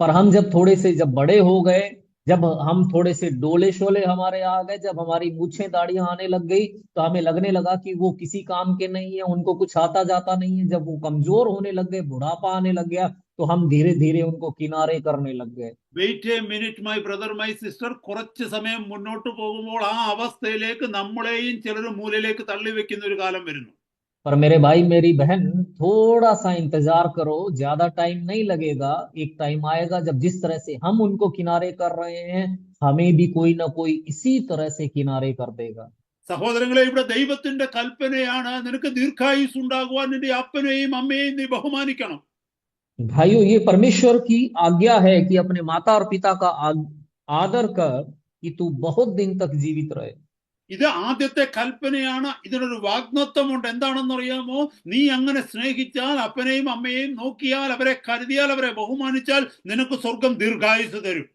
पर हम जब थोड़े से जब बड़े हो गए, जब हम थोड़े से डोले शोले हमारे आ गए, जब हमारी मूछें दाढ़ियां आने लग गई, तो हमें लगने लगा कि वो किसी काम के नहीं है, उनको कुछ आता जाता नहीं है। जब वो कमजोर होने लग गए, बुढ़ापा आने लग गया, तो हम धीरे धीरे उनको किनारे करने लग गए। Wait a minute my brother my sister, കുറച്ച് സമയം മുന്നോട്ട് പോകുമ്പോൾ ആ അവസ്ഥയിലേക്ക് നമ്മളെയും ചിലർ മൂലയിലേക്ക് തള്ളി വെക്കുന്ന ഒരു കാലം വരുന്നു. पर मेरे भाई मेरी बहन, थोड़ा सा इंतजार करो, ज्यादा टाइम नहीं लगेगा। एक टाइम आएगा जब जिस तरह से हम उनको किनारे कर रहे हैं, हमें भी कोई ना कोई इसी तरह से किनारे कर देगा। സഹോദരങ്ങളെ, ഇവിടെ ദൈവത്തിന്റെ കൽപ്പനയാണ്, നിനക്ക് ദീർഘായുസ് ഉണ്ടാകുവാൻ നിന്റെ അപ്പനെയും അമ്മയെയും നീ ബഹുമാനിക്കണം. भाइयों, ये परमेश्वर की आज्ञा है कि अपने माता और पिता का आदर कर, कि तू बहुत दिन तक जीवित रहे। ഇത് ആദ്യത്തെ കൽപ്പനയാണ്. ഇതിനൊരു വാഗ്ദത്തമുണ്ട്. എന്താണെന്നറിയാമോ? നീ അങ്ങനെ സ്നേഹിച്ചാൽ, അപ്പനെയും അമ്മയെയും നോക്കിയാൽ, അവരെ കരുതിയാൽ, അവരെ ബഹുമാനിച്ചാൽ നിനക്ക് സ്വർഗം ദീർഘായുസ് തരും.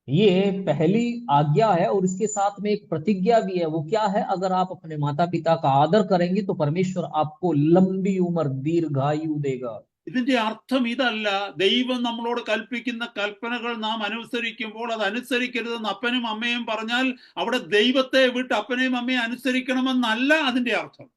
ये पहली आज्ञा है और इसके साथ में एक प्रतिज्ञा भी है। वो क्या है? अगर आप अपने माता पिता का आदर करेंगे तो परमेश्वर आपको लंबी उम्र दीर्घायु देगा। ഇതിന്റെ അർത്ഥം ഇതല്ല, ദൈവം നമ്മളോട് കൽപ്പിക്കുന്ന കൽപ്പനകൾ നാം അനുസരിക്കുമ്പോൾ അത് അനുസരിക്കരുതെന്ന് അപ്പനും അമ്മയും പറഞ്ഞാൽ അവിടെ ദൈവത്തെ വിട്ട് അപ്പനെയും അമ്മയും അനുസരിക്കണമെന്നല്ല അതിന്റെ അർത്ഥം.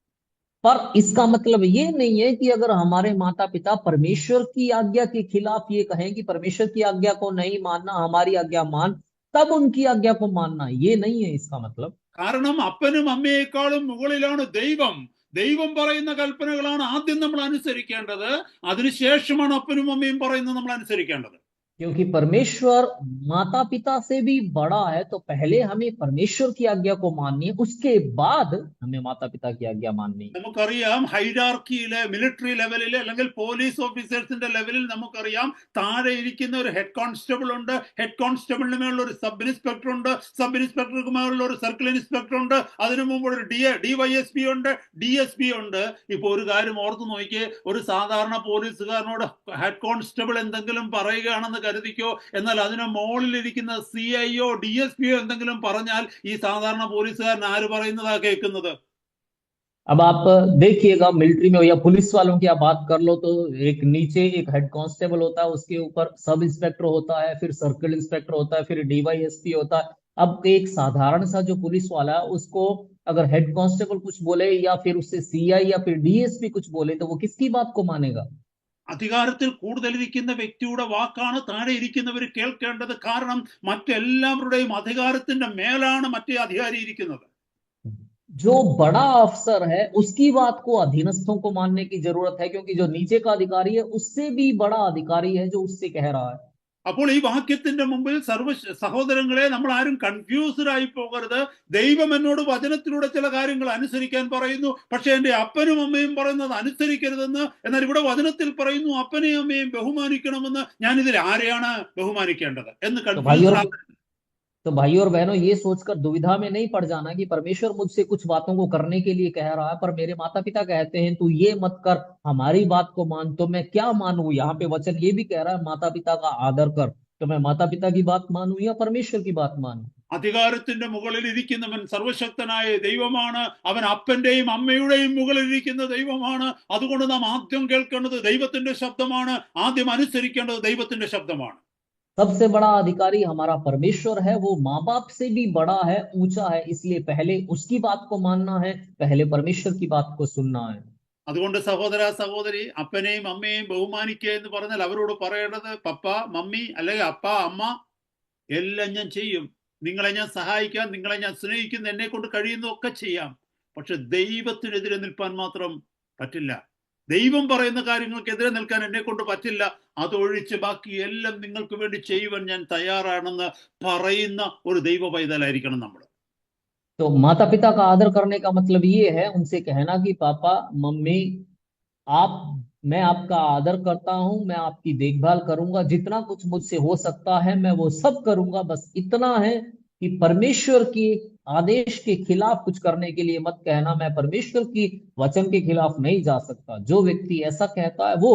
पर इसका मतलब ये नहीं है कि अगर हमारे माता पिता परमेश्वर की आज्ञा के खिलाफ ये कहें कि परमेश्वर की आज्ञा को नहीं मानना, हमारी आज्ञा मान, तब उनकी आज्ञा को मानना, ये नहीं है इसका मतलब। കാരണം അപ്പനും അമ്മയെക്കാളും മുകളിലാണ് ദൈവം. ദൈവം പറയുന്ന കൽപ്പനകളാണ് ആദ്യം നമ്മൾ അനുസരിക്കേണ്ടത്. അതിനുശേഷമാണ് അപ്പനും അമ്മയും പറയുന്നത് നമ്മൾ അനുസരിക്കേണ്ടത്. क्योंकि परमेश्वर माता पिता से भी बड़ा है, तो पहले हमें परमेश्वर की आज्ञा को माननी है, उसके बाद हमें माता पिता की आज्ञा माननी है। നമുക്കറിയാം ഹൈറാർക്കിയിലെ മിലിറ്ററി ലെവലിൽ അല്ലെങ്കിൽ പോലീസ് ഓഫീസേഴ്സിന്റെ ലെവലിൽ നമുക്കറിയാം താഴെ ഇരിക്കുന്ന ഒരു ഹെഡ് കോൺസ്റ്റബിൾ ഉണ്ട്, ഹെഡ് കോൺസ്റ്റബിളിന് മേലുള്ള ഒരു സബ് ഇൻസ്പെക്ടർ ഉണ്ട്, സബ് ഇൻസ്പെക്ടർക്ക് മേലുള്ള ഒരു സർക്കിൾ ഇൻസ്പെക്ടർ ഉണ്ട്, അതിനു മുമ്പ് ഒരു DYSP ഉണ്ട്, DSP ഉണ്ട്. ഇപ്പൊ ഒരു കാര്യം ഓർത്ത് നോക്കിയേ, ഒരു സാധാരണ പോലീസുകാരനോട് ഹെഡ് കോൺസ്റ്റബിൾ എന്തെങ്കിലും പറയുകയാണെന്ന് കരുതിക്കോ, എന്നാൽ അതിന് മുകളിലിരിക്കുന്ന CIO DSPO എന്തെങ്കിലും പറഞ്ഞാൽ ഈ സാധാരണ പോലീസുകാരൻ ആര് പറയുന്നതാ കേൾക്കുന്നത്? अब आप देखिएगा मिलिट्री में या पुलिस वालों की आप बात कर लो तो एक नीचे एक हेड कांस्टेबल होता है, उसके ऊपर सब इंस्पेक्टर होता है, फिर सर्किल इंस्पेक्टर होता है, फिर DYSP होता है। अब एक साधारण सा जो पुलिस वाला है उसको अगर हेड कांस्टेबल कुछ बोले या फिर उससे CI या फिर DSP कुछ बोले तो वो किसकी बात को मानेगा? അധികാരത്തിൽ കൂടുതലിരിക്കുന്ന വ്യക്തിയുടെ വാക്കാണ് താഴെ ഇരിക്കുന്നവർ കേൾക്കേണ്ടത്. കാരണം മറ്റെല്ലാവരുടെയും അധികാരത്തിന്റെ മേലാണ് മറ്റേ അധികാരി ഇരിക്കുന്നത്. जो बड़ा अफसर है उसकी बात को अधीनस्थों को मानने की जरूरत है, क्योंकि जो नीचे का अधिकारी है उससे भी बड़ा अधिकारी है जो उससे कह रहा है। അപ്പോൾ ഈ വാക്യത്തിന്റെ മുമ്പിൽ സഹോദരങ്ങളെ നമ്മൾ ആരും കൺഫ്യൂസ്ഡ് ആയി പോകരുത്. ദൈവം എന്നോട് വചനത്തിലൂടെ ചില കാര്യങ്ങൾ അനുസരിക്കാൻ പറയുന്നു, പക്ഷെ എന്റെ അപ്പനും അമ്മയും പറയുന്നത് അനുസരിക്കരുതെന്ന്. എന്നാൽ ഇവിടെ വചനത്തിൽ പറയുന്നു അപ്പനെയും അമ്മയും ബഹുമാനിക്കണമെന്ന്. ഞാൻ ഇതിൽ ആരെയാണ് ബഹുമാനിക്കേണ്ടത് എന്ന് കൺഫ്യൂസ്ഡ്. तो भाइयों और बहनों, ये सोचकर दुविधा में नहीं पड़ जाना कि परमेश्वर मुझसे कुछ बातों को करने के लिए कह रहा है, पर मेरे माता पिता कहते हैं तू ये मत कर, हमारी बात को मान, तो मैं क्या मानूं? यहाँ पे वचन ये भी कह रहा है माता पिता का आदर कर, तो मैं माता पिता की बात मानूं या परमेश्वर की बात मानूं? അധികാരത്തിന്റെ മുകളിൽ ഇരിക്കുന്നവൻ സർവശക്തനായ ദൈവമാണ്. അവൻ അപ്പന്റെയും അമ്മയുടെയും മുകളിൽ ഇരിക്കുന്ന ദൈവമാണ്. അതുകൊണ്ട് നാം ആദ്യം കേൾക്കേണ്ടത് ദൈവത്തിന്റെ ശബ്ദമാണ്, ആദ്യം അനുസരിക്കേണ്ടത് ദൈവത്തിന്റെ ശബ്ദമാണ്. सबसे बड़ा अधिकारी हमारा परमेश्वर है, वो माँ बाप से भी बड़ा है, ऊंचा है, इसलिए पहले उसकी बात को मानना है, पहले परमेश्वर की बात को सुनना है। അതുകൊണ്ട് സഹോദര സഹോദരി, അപ്പനെയും അമ്മയെയും ബഹുമാനിക്കുക എന്ന് പറഞ്ഞാൽ അവരോട് പറയേണ്ടത് പപ്പ മമ്മി അല്ലെങ്കിൽ അപ്പ അമ്മ എല്ലാം ഞാൻ ചെയ്യും, നിങ്ങളെ ഞാൻ സഹായിക്കാം, നിങ്ങളെ ഞാൻ സ്നേഹിക്കുന്നു, എന്നെ കൊണ്ട് കഴിയുന്നതൊക്കെ ചെയ്യാം. പക്ഷെ ദൈവത്തിനെതിരെ നിൽപ്പാൻ മാത്രം പറ്റില്ല. ദൈവം പറയുന്ന കാര്യങ്ങൾക്കെതിരെ നിൽക്കാൻ എന്നെ കൊണ്ട് പറ്റില്ല. അതൊഴിച്ച് ബാക്കി എല്ലാം നിങ്ങൾക്ക് വേണ്ടി ചെയ്യുവാൻ ഞാൻ തയ്യാറാണെന്ന് പറയുന്ന ഒരു ദൈവ പൈതലായിരിക്കണം നമ്മൾ. तो माता पिता का आदर करने का मतलब ये है उनसे कहना कि पापा मम्मी आप, मैं आपका आदर करता हूं, मैं आपकी देखभाल करूंगा, जितना कुछ मुझसे हो सकता है मैं वो सब करूंगा। बस इतना है कि परमेश्वर की आदेश के खिलाफ कुछ करने के लिए मत कहना। मैं परमेश्वर की वचन के खिलाफ नहीं जा सकता। जो व्यक्ति ऐसा कहता है वो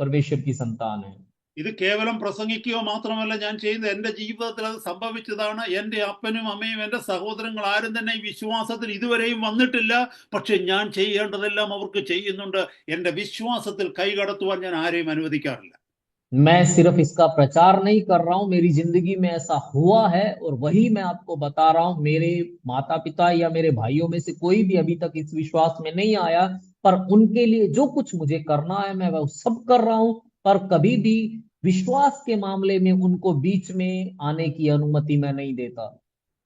परमेश्वर की संतान है। ഇത് കേവലം പ്രസംഗിക്കുകയോ മാത്രമല്ല ഞാൻ ചെയ്യുന്നത്, എന്റെ ജീവിതത്തിൽ അത് സംഭവിച്ചതാണ്. എന്റെ അപ്പനും അമ്മയും എന്റെ സഹോദരങ്ങൾ ആരും തന്നെ ഈ വിശ്വാസത്തിൽ ഇതുവരെയും വന്നിട്ടില്ല, പക്ഷെ ഞാൻ ചെയ്യേണ്ടതെല്ലാം അവർക്ക് ചെയ്യുന്നുണ്ട്. എന്റെ വിശ്വാസത്തിൽ കൈകടത്തുവാൻ ഞാൻ ആരെയും അനുവദിക്കാറില്ല. मैं सिर्फ इसका प्रचार नहीं कर रहा हूं, मेरी जिंदगी में ऐसा हुआ है और वही मैं आपको बता रहा हूं। मेरे माता पिता या मेरे भाइयों में से कोई भी अभी तक इस विश्वास में नहीं आया, पर उनके लिए जो कुछ मुझे करना है मैं वो सब कर रहा हूं, पर कभी भी विश्वास के मामले में उनको बीच में आने की अनुमति मैं नहीं देता।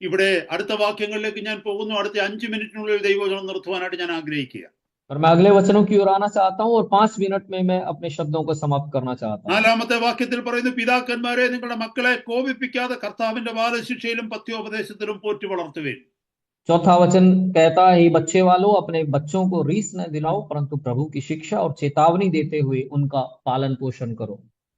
ഇവിടെ അടുത്ത വാക്യങ്ങളിലേക്ക് ഞാൻ പോകുന്നു. അടുത്ത 5 മിനിറ്റിനുള്ളിൽ ദൈവവചനം നിർത്തുവാനായിട്ട് ഞാൻ ആഗ്രഹിക്കുക. और मैं अगले वचनों की ओर आना चाहता हूं और 5 मिनट में मैं अपने शब्दों को समाप्त करना चाहता हूं। 4-ാമത്തെ വാക്യത്തിൽ പറയുന്നു, പിതാക്കന്മാരെ നിങ്ങളുടെ മക്കളെ കോപിപ്പിക്കാതെ കർത്താവിന്റെ ബാലശിക്ഷയിലും പഥ്യോപദേശത്തിലും പോറ്റി വളർത്തുവിൻ. चौथा वचन कहता है, बच्चे वालों अपने बच्चों को रीस न दिलाओ, परंतु प्रभु की शिक्षा और चेतावनी देते हुए उनका पालन पोषण करो।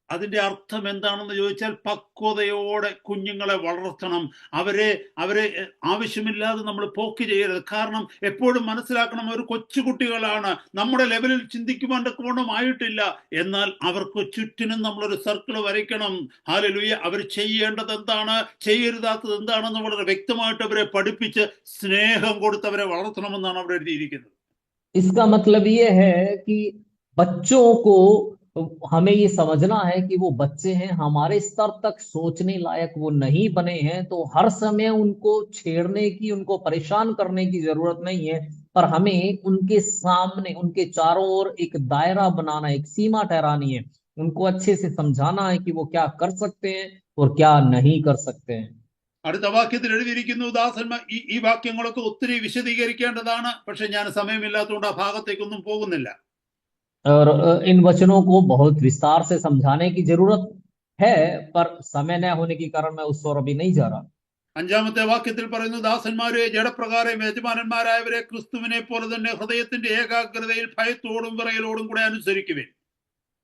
അതിന്റെ അർത്ഥം എന്താണെന്ന് ചോദിച്ചാൽ പക്വതയോടെ കുഞ്ഞുങ്ങളെ വളർത്തണം. അവരെ അവരെ ആവശ്യമില്ലാതെ നമ്മൾ പോക്ക് ചെയ്യരുത്. കാരണം എപ്പോഴും മനസ്സിലാക്കണം, അവർ കൊച്ചുകുട്ടികളാണ്, നമ്മുടെ ലെവലിൽ ചിന്തിക്കുവാൻ കോണമായിട്ടില്ല. എന്നാൽ അവർക്ക് ചുറ്റിനും നമ്മളൊരു സർക്കിൾ വരയ്ക്കണം. ഹല്ലേലൂയ. അവർ ചെയ്യേണ്ടത് എന്താണ്, ചെയ്യരുതാത്തത് എന്താണെന്ന് വളരെ വ്യക്തമായിട്ട് അവരെ പഠിപ്പിച്ച് സ്നേഹം കൊടുത്ത് അവരെ വളർത്തണമെന്നാണ് അവിടെ എഴുതിയിരിക്കുന്നത്. इसका मतलब ये है कि बच्चों को हमें ये समझना है कि वो बच्चे हैं, हमारे स्तर तक सोचने लायक वो नहीं बने हैं, तो हर समय उनको छेड़ने की, उनको परेशान करने की जरूरत नहीं है। पर हमें उनके सामने, उनके चारों ओर एक दायरा बनाना, एक सीमा ठहरानी है। उनको अच्छे से समझाना है कि वो क्या कर सकते हैं और क्या नहीं कर सकते हैं। അടുത്ത വാക്യത്തിൽ എഴുതിയിരിക്കുന്നു, ദാസന്മാർ ഈ വാക്യങ്ങളൊക്കെ ഒത്തിരി വിശദീകരിക്കേണ്ടതാണ്. പക്ഷെ ഞാൻ സമയമില്ലാത്തതുകൊണ്ട് ആ ഭാഗത്തേക്കൊന്നും പോകുന്നില്ല. और इन वचनों को बहुत विस्तार से समझाने की जरूरत है, पर समय न होने के कारण मैं उस ओर अभी नहीं जा रहा। 5-ാമത്തെ വാക്യത്തിൽ പറയുന്നു, ദാസന്മാരെ ജഡപ്രകാരം യജമാനന്മാരായവരെ ക്രിസ്തുവിനെ പോലെ തന്നെ ഹൃദയത്തിന്റെ ഏകാഗ്രതയിൽ ഭയത്തോടും വിറയലോടും കൂടെ അനുസരിക്കുവിൻ.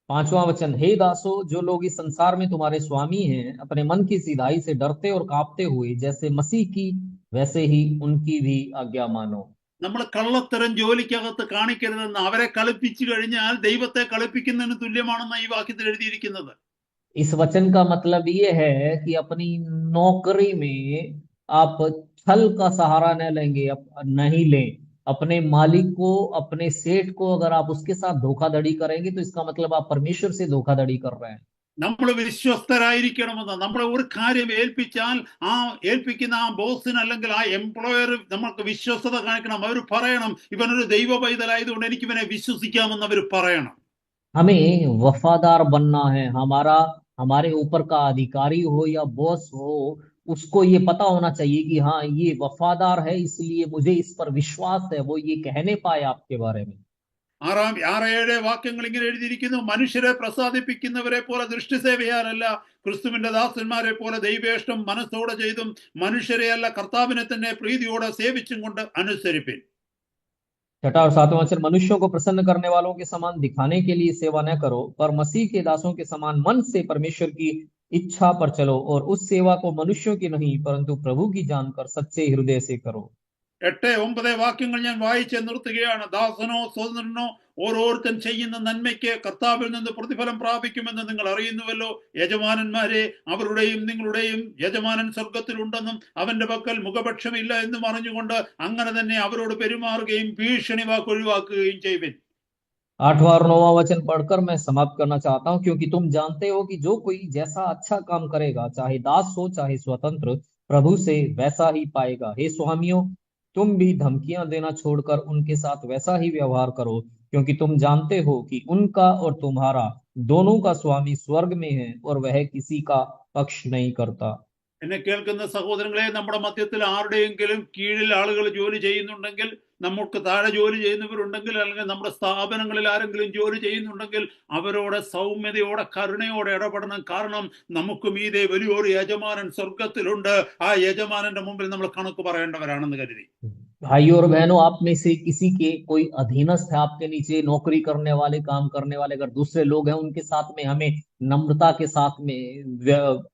5वां वचन, हे दासो, जो लोग इस संसार में तुम्हारे स्वामी हैं, अपने मन की सीधाई से डरते और कांपते हुए जैसे मसीह की, वैसे ही उनकी भी आज्ञा मानो। നമ്മൾ കള്ളത്തരം ജോലിക്കകത്ത് കാണിക്കരുതെന്ന്, അവരെ കളിപ്പിച്ചു കഴിഞ്ഞാൽ ദൈവത്തെ കളിപ്പിക്കുന്നതിന് തുല്യമാണെന്ന് ഈ വാക്യത്തിൽ എഴുതിയിരിക്കുന്നത്. इस वचन का मतलब ये है कि अपनी नौकरी में आप छल का सहारा न लेंगे, नहीं लें। अपने मालिक को, अपने सेठ को अगर आप उसके साथ धोखाधड़ी करेंगे तो इसका मतलब आप परमेश्वर से धोखाधड़ी कर रहे हैं। നമ്മൾ വിശ്വസ്തരായിരിക്കണമെന്ന്, നമ്മളെ ഒരു കാര്യം ഏൽപ്പിച്ചാൽ ആ ഏൽപ്പിക്കുന്ന ആ ബോസിന് അല്ലെങ്കിൽ ആ എംപ്ലോയർ നമുക്ക് വിശ്വസ്തത കാണിക്കണം. അവർ പറയണം, ഇവനൊരു ദൈവ പൈതലായതുകൊണ്ട് എനിക്ക് ഇവനെ വിശ്വസിക്കാമെന്ന് അവർ പറയണം. हमें वफादार बनना है। हमारे ऊपर का अधिकारी हो या बॉस हो, उसको ये पता होना चाहिए कि हाँ, ये वफादार है, इसलिए मुझे इस पर विश्वास है, वो ये कहने पाए आपके बारे में। 6-7 വാക്യങ്ങൾ ഇങ്ങനെ എഴുതിയിരിക്കുന്നു, മനുഷ്യരെ പ്രസാദിപ്പിക്കുന്നവരെ പോലെ ദൃഷ്ടിസേവയാലല്ല, ക്രിസ്തുവിന്റെ ദാസന്മാരെ പോലെ ദൈവേഷ്ടം മനസ്സോടെ ചെയ്തും മനുഷ്യരെയല്ല കർത്താവിനെ തന്നെ പ്രീതിയോടെ സേവിച്ചും കൊണ്ട് അനുസരിപ്പിൻ. 6वां और 7वां वचन, मनुष्यों को प्रसन्न करने वालों के समान दिखाने के लिए सेवा न करो, पर मसीह के दासों के समान मन से परमेश्वर की इच्छा पर चलो, और उस सेवा को मनुष्यों की नहीं परंतु प्रभु की जानकर सच्चे हृदय से करो। 8-9 വാക്യങ്ങൾ ഞാൻ വായിച്ച് നിർത്തുകയാണ്. ദാസനോ സ്വതന്ത്രനോ ഓരോരുത്തൻ ചെയ്യുന്ന നന്മയ്ക്ക് കർത്താവിൽ നിന്ന് പ്രതിഫലം പ്രാപിക്കുമെന്ന് നിങ്ങൾ അറിയുന്നുവല്ലോ. യജമാനന്മാരെ, അവരുടെയും നിങ്ങളുടെയും യജമാനൻ സ്വർഗത്തിലുണ്ടെന്നും അവന്റെ പക്കൽ മുഖപക്ഷമില്ല എന്നും അറിഞ്ഞുകൊണ്ട് അങ്ങനെ തന്നെ അവരോട് പെരുമാറുകയും ഭീഷണി വാക്ക് ഒഴിവാക്കുകയും ചെയ്യുവിൻ. 8वां और 9वां वचन पढ़कर मैं समाप्त करना चाहता हूँ, क्योंकि तुम जानते हो कि जो कोई जैसा अच्छा काम करेगा, चाहे दास हो चाहे स्वतंत्र, प्रभु से वैसा ही पाएगा। हे स्वामियों, तुम भी धमकियां देना छोड़कर उनके साथ वैसा ही व्यवहार करो, क्योंकि तुम जानते हो कि उनका और तुम्हारा दोनों का स्वामी स्वर्ग में है और वह किसी का पक्ष नहीं करता। എന്നെ കേൾക്കുന്ന സഹോദരങ്ങളെ, നമ്മുടെ മധ്യത്തിൽ ആരുടെയെങ്കിലും കീഴിൽ ആളുകൾ ജോലി ചെയ്യുന്നുണ്ടെങ്കിൽ, നമുക്ക് താഴെ ജോലി ചെയ്യുന്നവരുണ്ടെങ്കിൽ, അല്ലെങ്കിൽ നമ്മുടെ സ്ഥാപനങ്ങളിൽ ആരെങ്കിലും ജോലി ചെയ്യുന്നുണ്ടെങ്കിൽ അവരോട് സൗമ്യതയോടെ കരുണയോടെ ഇടപെടണം. കാരണം നമുക്ക് മീതെ വലിയൊരു യജമാനൻ സ്വർഗത്തിലുണ്ട്. ആ യജമാനന്റെ മുമ്പിൽ നമ്മൾ കണക്ക് പറയേണ്ടവരാണെന്ന് കരുതി. भाइयों और बहनों, आप में से किसी के कोई अधीनस्थ है, आपके नीचे नौकरी करने वाले, काम करने वाले अगर दूसरे लोग हैं, उनके साथ में हमें नम्रता के साथ में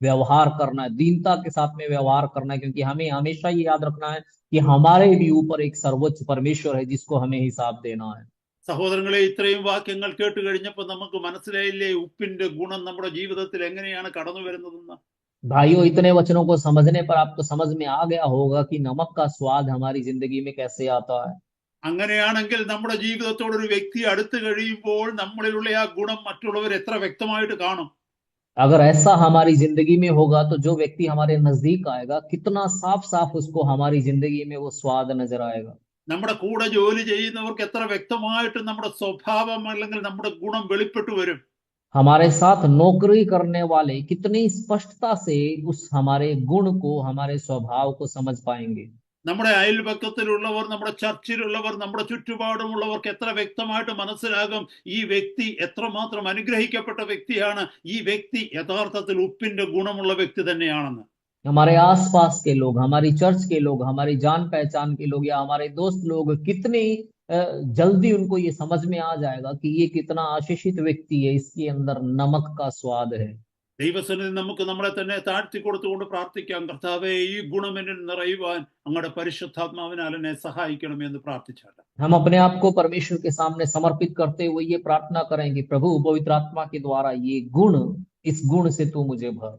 व्यवहार करना है, दीनता के साथ में व्यवहार करना है, क्योंकि हमें हमेशा ये याद रखना है कि हमारे भी ऊपर एक सर्वोच्च परमेश्वर है जिसको हमें हिसाब देना है। സഹോദരങ്ങളെ, ഇത്രയും വാക്യങ്ങൾ കേട്ട് കഴിഞ്ഞപ്പോൾ നമുക്ക് മനസ്സിലായില്ലേ ഉപ്പിന്റെ ഗുണം നമ്മുടെ ജീവിതത്തിൽ എങ്ങനെയാണ് കടന്നു വരുന്നതെന്ന്? भाइयों, इतने वचनों को समझने पर आपको समझ में आ गया होगा कि नमक का स्वाद हमारी जिंदगी में कैसे आता है। അങ്ങനെയാണെങ്കിൽ നമ്മുടെ ജീവിതത്തോട് ഒരു വ്യക്തി അടുത്ത് കഴിയുമ്പോൾ നമ്മളിലുള്ള ആ ഗുണം മറ്റുള്ളവർ എത്ര വ്യക്തമായിട്ട് കാണും? अगर ऐसा हमारी जिंदगी में होगा तो जो व्यक्ति हमारे नजदीक आएगा, कितना साफ साफ उसको हमारी जिंदगी में वो स्वाद नजर आएगा। നമ്മുടെ കൂടെ ജോലി ചെയ്യുന്നവർക്ക് എത്ര വ്യക്തമായിട്ട് നമ്മുടെ സ്വഭാവം അല്ലെങ്കിൽ നമ്മുടെ ഗുണം വെളിപ്പെട്ടു വരും? हमारे साथ नौकरी करने वाले कितनी स्पष्टता से उस हमारे गुण को, हमारे स्वभाव को समझ पाएंगे। നമ്മുടെ അയൽപക്കത്തിലുള്ളവർ, നമ്മുടെ ചർച്ചിലുള്ളവർ, നമ്മുടെ ചുറ്റുപാടുമുള്ളവർക്ക് എത്ര വ്യക്തമായിട്ട് മനസ്സിലാകും ഈ വ്യക്തി എത്രമാത്രം അനുഗ്രഹിക്കപ്പെട്ട വ്യക്തിയാണ്, ഈ വ്യക്തി യഥാർത്ഥത്തിൽ ഉപ്പിന്റെ ഗുണമുള്ള വ്യക്തി തന്നെയാണെന്ന്. हमारे आसपास के लोग, हमारी चर्च के लोग, हमारी जान पहचान के लोग या हमारे दोस्त लोग कितनी जल्दी उनको ये समझ में आ जाएगा कि ये कितना आशीषित व्यक्ति है, इसके अंदर नमक का स्वाद है। ദൈവസന്നിധി നമുക്ക് നമ്മളെ തന്നെ താഴ്ത്തി കൊടുത്തുകൊണ്ട് പ്രാർത്ഥിക്കാം. കർത്താവെ, ഈ ഗുണം എന്നിൽ നിറയുവാൻ അങ്ങയുടെ പരിശുദ്ധാത്മാവിനാൽ എന്നെ സഹായിക്കണമേ എന്ന് പ്രാർത്ഥിച്ചാട്ടെ. हम अपने आप को परमेश्वर के सामने समर्पित करते हुए ये प्रार्थना करेंगे, प्रभु पवित्र आत्मा के द्वारा ये गुण, इस गुण से तू मुझे भर।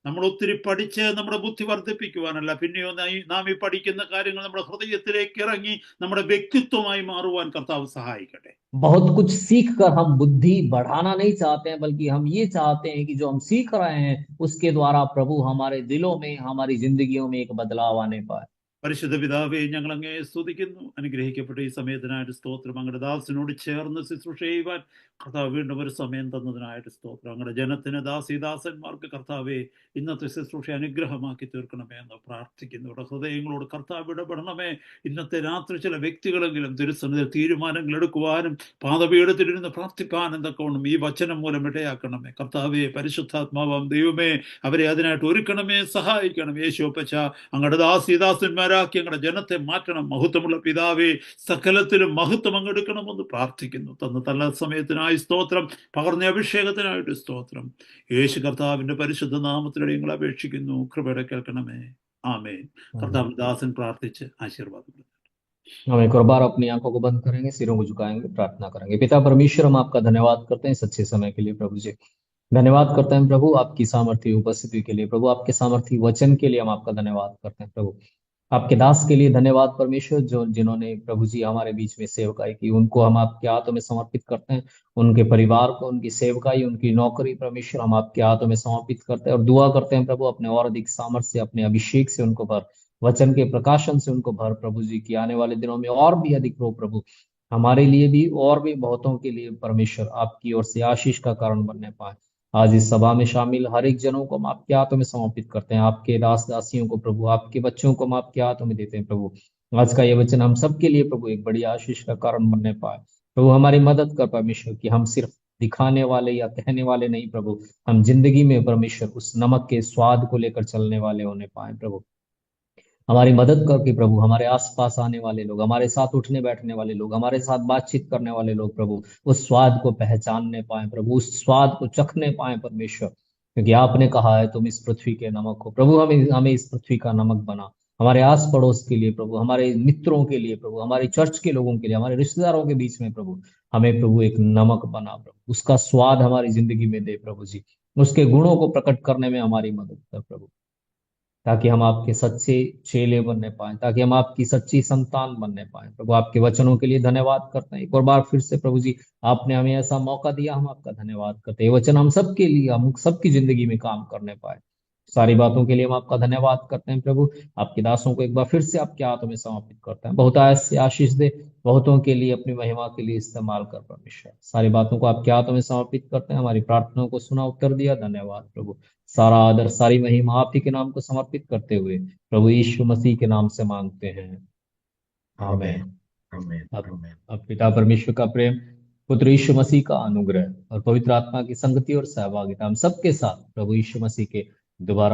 നമ്മൾ ഒത്തിരി പഠിച്ച് നമ്മുടെ ബുദ്ധി വർദ്ധിപ്പിക്കുവാനല്ല, പിന്നെയോ നാം ഈ പഠിക്കുന്ന കാര്യങ്ങൾ നമ്മുടെ ഹൃദയത്തിലേക്ക് ഇറങ്ങി നമ്മുടെ വ്യക്തിത്വമായി മാറുവാൻ കർത്താവ് സഹായിക്കട്ടെ. बहुत कुछ सीख कर हम बुद्धि बढ़ाना नहीं चाहते हैं, बल्कि हम ये चाहते हैं कि जो हम सीख रहे हैं उसके द्वारा प्रभु हमारे दिलों में, हमारी जिंदगियों में एक बदलाव आने पाए। പരിശുദ്ധ പിതാവേ, ഞങ്ങൾ അങ്ങേ സ്തുതിക്കുന്നു. അനുഗ്രഹിക്കപ്പെട്ട ഈ സമയത്തിനായിട്ട് സ്തോത്രം. അങ്ങയുടെ ദാസനോട് ചേർന്ന് ശുശ്രൂഷ ചെയ്യുവാൻ കർത്താവ് വീണ്ടും ഒരു സമയം തന്നതിനായിട്ട് സ്തോത്രം. അങ്ങയുടെ ജനത്തിന്, ദാസന്മാർക്ക് കർത്താവെ ഇന്നത്തെ ശുശ്രൂഷ അനുഗ്രഹമാക്കി തീർക്കണമേ എന്ന് പ്രാർത്ഥിക്കുന്നു. ഇവിടെ ഹൃദയങ്ങളോട് കർത്താവ് ഇടപെടണമേ. ഇന്നത്തെ രാത്രി ചില വ്യക്തികളെങ്കിലും തിരുസന്നിധിയിൽ തീരുമാനങ്ങൾ എടുക്കുവാനും പാദപീഠത്തിലിരുന്ന് പ്രാർത്ഥിപ്പാനും തക്കവണ്ണം ഈ വചനം മൂലം ഇടയാക്കണമേ. കർത്താവെ, പരിശുദ്ധാത്മാവാം ദൈവമേ, അവരെ അതിനായിട്ട് ഒരുക്കണമേ, സഹായിക്കണം. യേശുപ്പച്ച, അങ്ങയുടെ ദാസന്മാരാക്കി ഞങ്ങളുടെ ജനത്തെ മാറ്റണം. മഹത്വമുള്ള പിതാവേ, സകലത്തിലും മഹത്വം അങ്ങെടുക്കണമെന്ന് പ്രാർത്ഥിക്കുന്നു. തന്ന തല്ല സമയത്തിനായി സ്തോത്രം. പകർന്ന അഭിഷേകത്തിനായിട്ട് സ്തോത്രം. യേശു കർത്താവിന്റെ പരിശുദ്ധ നാമത്തിലൂടെ ഞങ്ങൾ അപേക്ഷിക്കുന്നു. കൃപയുടെ കേൾക്കണമേ. ആമേൻ. കർത്താവ് ദാസൻ പ്രാർത്ഥിച്ച് ആശീർവാദം. हम एक और बार अपनी आंखों को बंद करेंगे, सिरों को झुकाएंगे, प्रार्थना करेंगे। पिता परमेश्वर, हम आपका धन्यवाद करते हैं सच्चे समय के लिए प्रभु जी। धन्यवाद करते हैं प्रभु आपकी सामर्थ्य उपस्थिति के लिए, प्रभु आपके सामर्थ्य वचन के लिए हम आपका धन्यवाद करते हैं प्रभु। आपके दास के लिए धन्यवाद परमेश्वर, जो जिन्होंने प्रभु जी हमारे बीच में सेवकाई की, उनको हम आपके हाथों में समर्पित करते हैं। उनके परिवार को, उनकी सेवकाई, उनकी नौकरी परमेश्वर हम आपके हाथों में समर्पित करते हैं और दुआ करते हैं प्रभु, अपने और अधिक सामर्थ्य से, अपने अभिषेक से उनको भर, वचन के प्रकाशन से उनको भर प्रभु जी, की आने वाले दिनों में और भी अधिक हो प्रभु, हमारे लिए भी और भी बहुतों के लिए परमेश्वर आपकी ओर से आशीष का कारण बनने पाए। आज इस सभा में शामिल हर एक जनों को हम आपके हाथों में समर्पित करते हैं। आपके दास दासियों को प्रभु, आपके बच्चों को हम आपके हाथों में देते हैं प्रभु। आज का ये वचन हम सबके लिए प्रभु एक बड़ी आशीष का कारण बनने पाए प्रभु। हमारी मदद कर परमेश्वर, कि हम सिर्फ दिखाने वाले या कहने वाले नहीं प्रभु, हम जिंदगी में परमेश्वर उस नमक के स्वाद को लेकर चलने वाले होने पाए प्रभु। हमारी मदद करके प्रभु, हमारे आसपास आने वाले लोग, हमारे साथ उठने बैठने वाले लोग, हमारे साथ बातचीत करने वाले लोग प्रभु, उस स्वाद को पहचानने पाए प्रभु, उस स्वाद को चखने पाए परमेश्वर, क्योंकि आपने कहा है तुम इस पृथ्वी के नमक हो प्रभु। हमें हमें इस पृथ्वी का नमक बना, हमारे आस पड़ोस के लिए प्रभु, हमारे मित्रों के लिए प्रभु, हमारे चर्च के लोगों के लिए, हमारे रिश्तेदारों के बीच में प्रभु, हमें प्रभु एक नमक बना प्रभु। उसका स्वाद हमारी जिंदगी में दे प्रभु जी, उसके गुणों को प्रकट करने में हमारी मदद कर प्रभु, ताकि हम आपके सच्चे चेले बनने पाए, ताकि हम आपकी सच्ची संतान बनने पाए प्रभु। आपके वचनों के लिए धन्यवाद करते हैं एक और बार फिर से प्रभु जी, आपने हमें ऐसा मौका दिया, हम आपका धन्यवाद करते हैं। ये वचन हम सबके लिए, हम सबकी जिंदगी में काम करने पाए, सारी बातों के लिए हम आपका धन्यवाद करते हैं प्रभु। आपके दासों को एक बार फिर से आपके हाथों में समर्पित करते हैं। बहुत से आशीष दे, बहुतों के लिए अपनी महिमा के लिए इस्तेमाल कर परमेश्वर। सारी बातों को आपके हाथों में समर्पित करते हैं। हमारी प्रार्थनाओं को सुना, उत्तर दिया, धन्यवाद प्रभु। सारा आदर, सारी महिमा आप ही के नाम को समर्पित करते हुए प्रभु यीशु मसीह के नाम से मांगते हैं, आमीन। अब पिता परमेश्वर का प्रेम, पुत्र यीशु मसीह का अनुग्रह और पवित्र आत्मा की संगति और सहभागिता हम सबके साथ प्रभु यीशु मसीह के दोबारा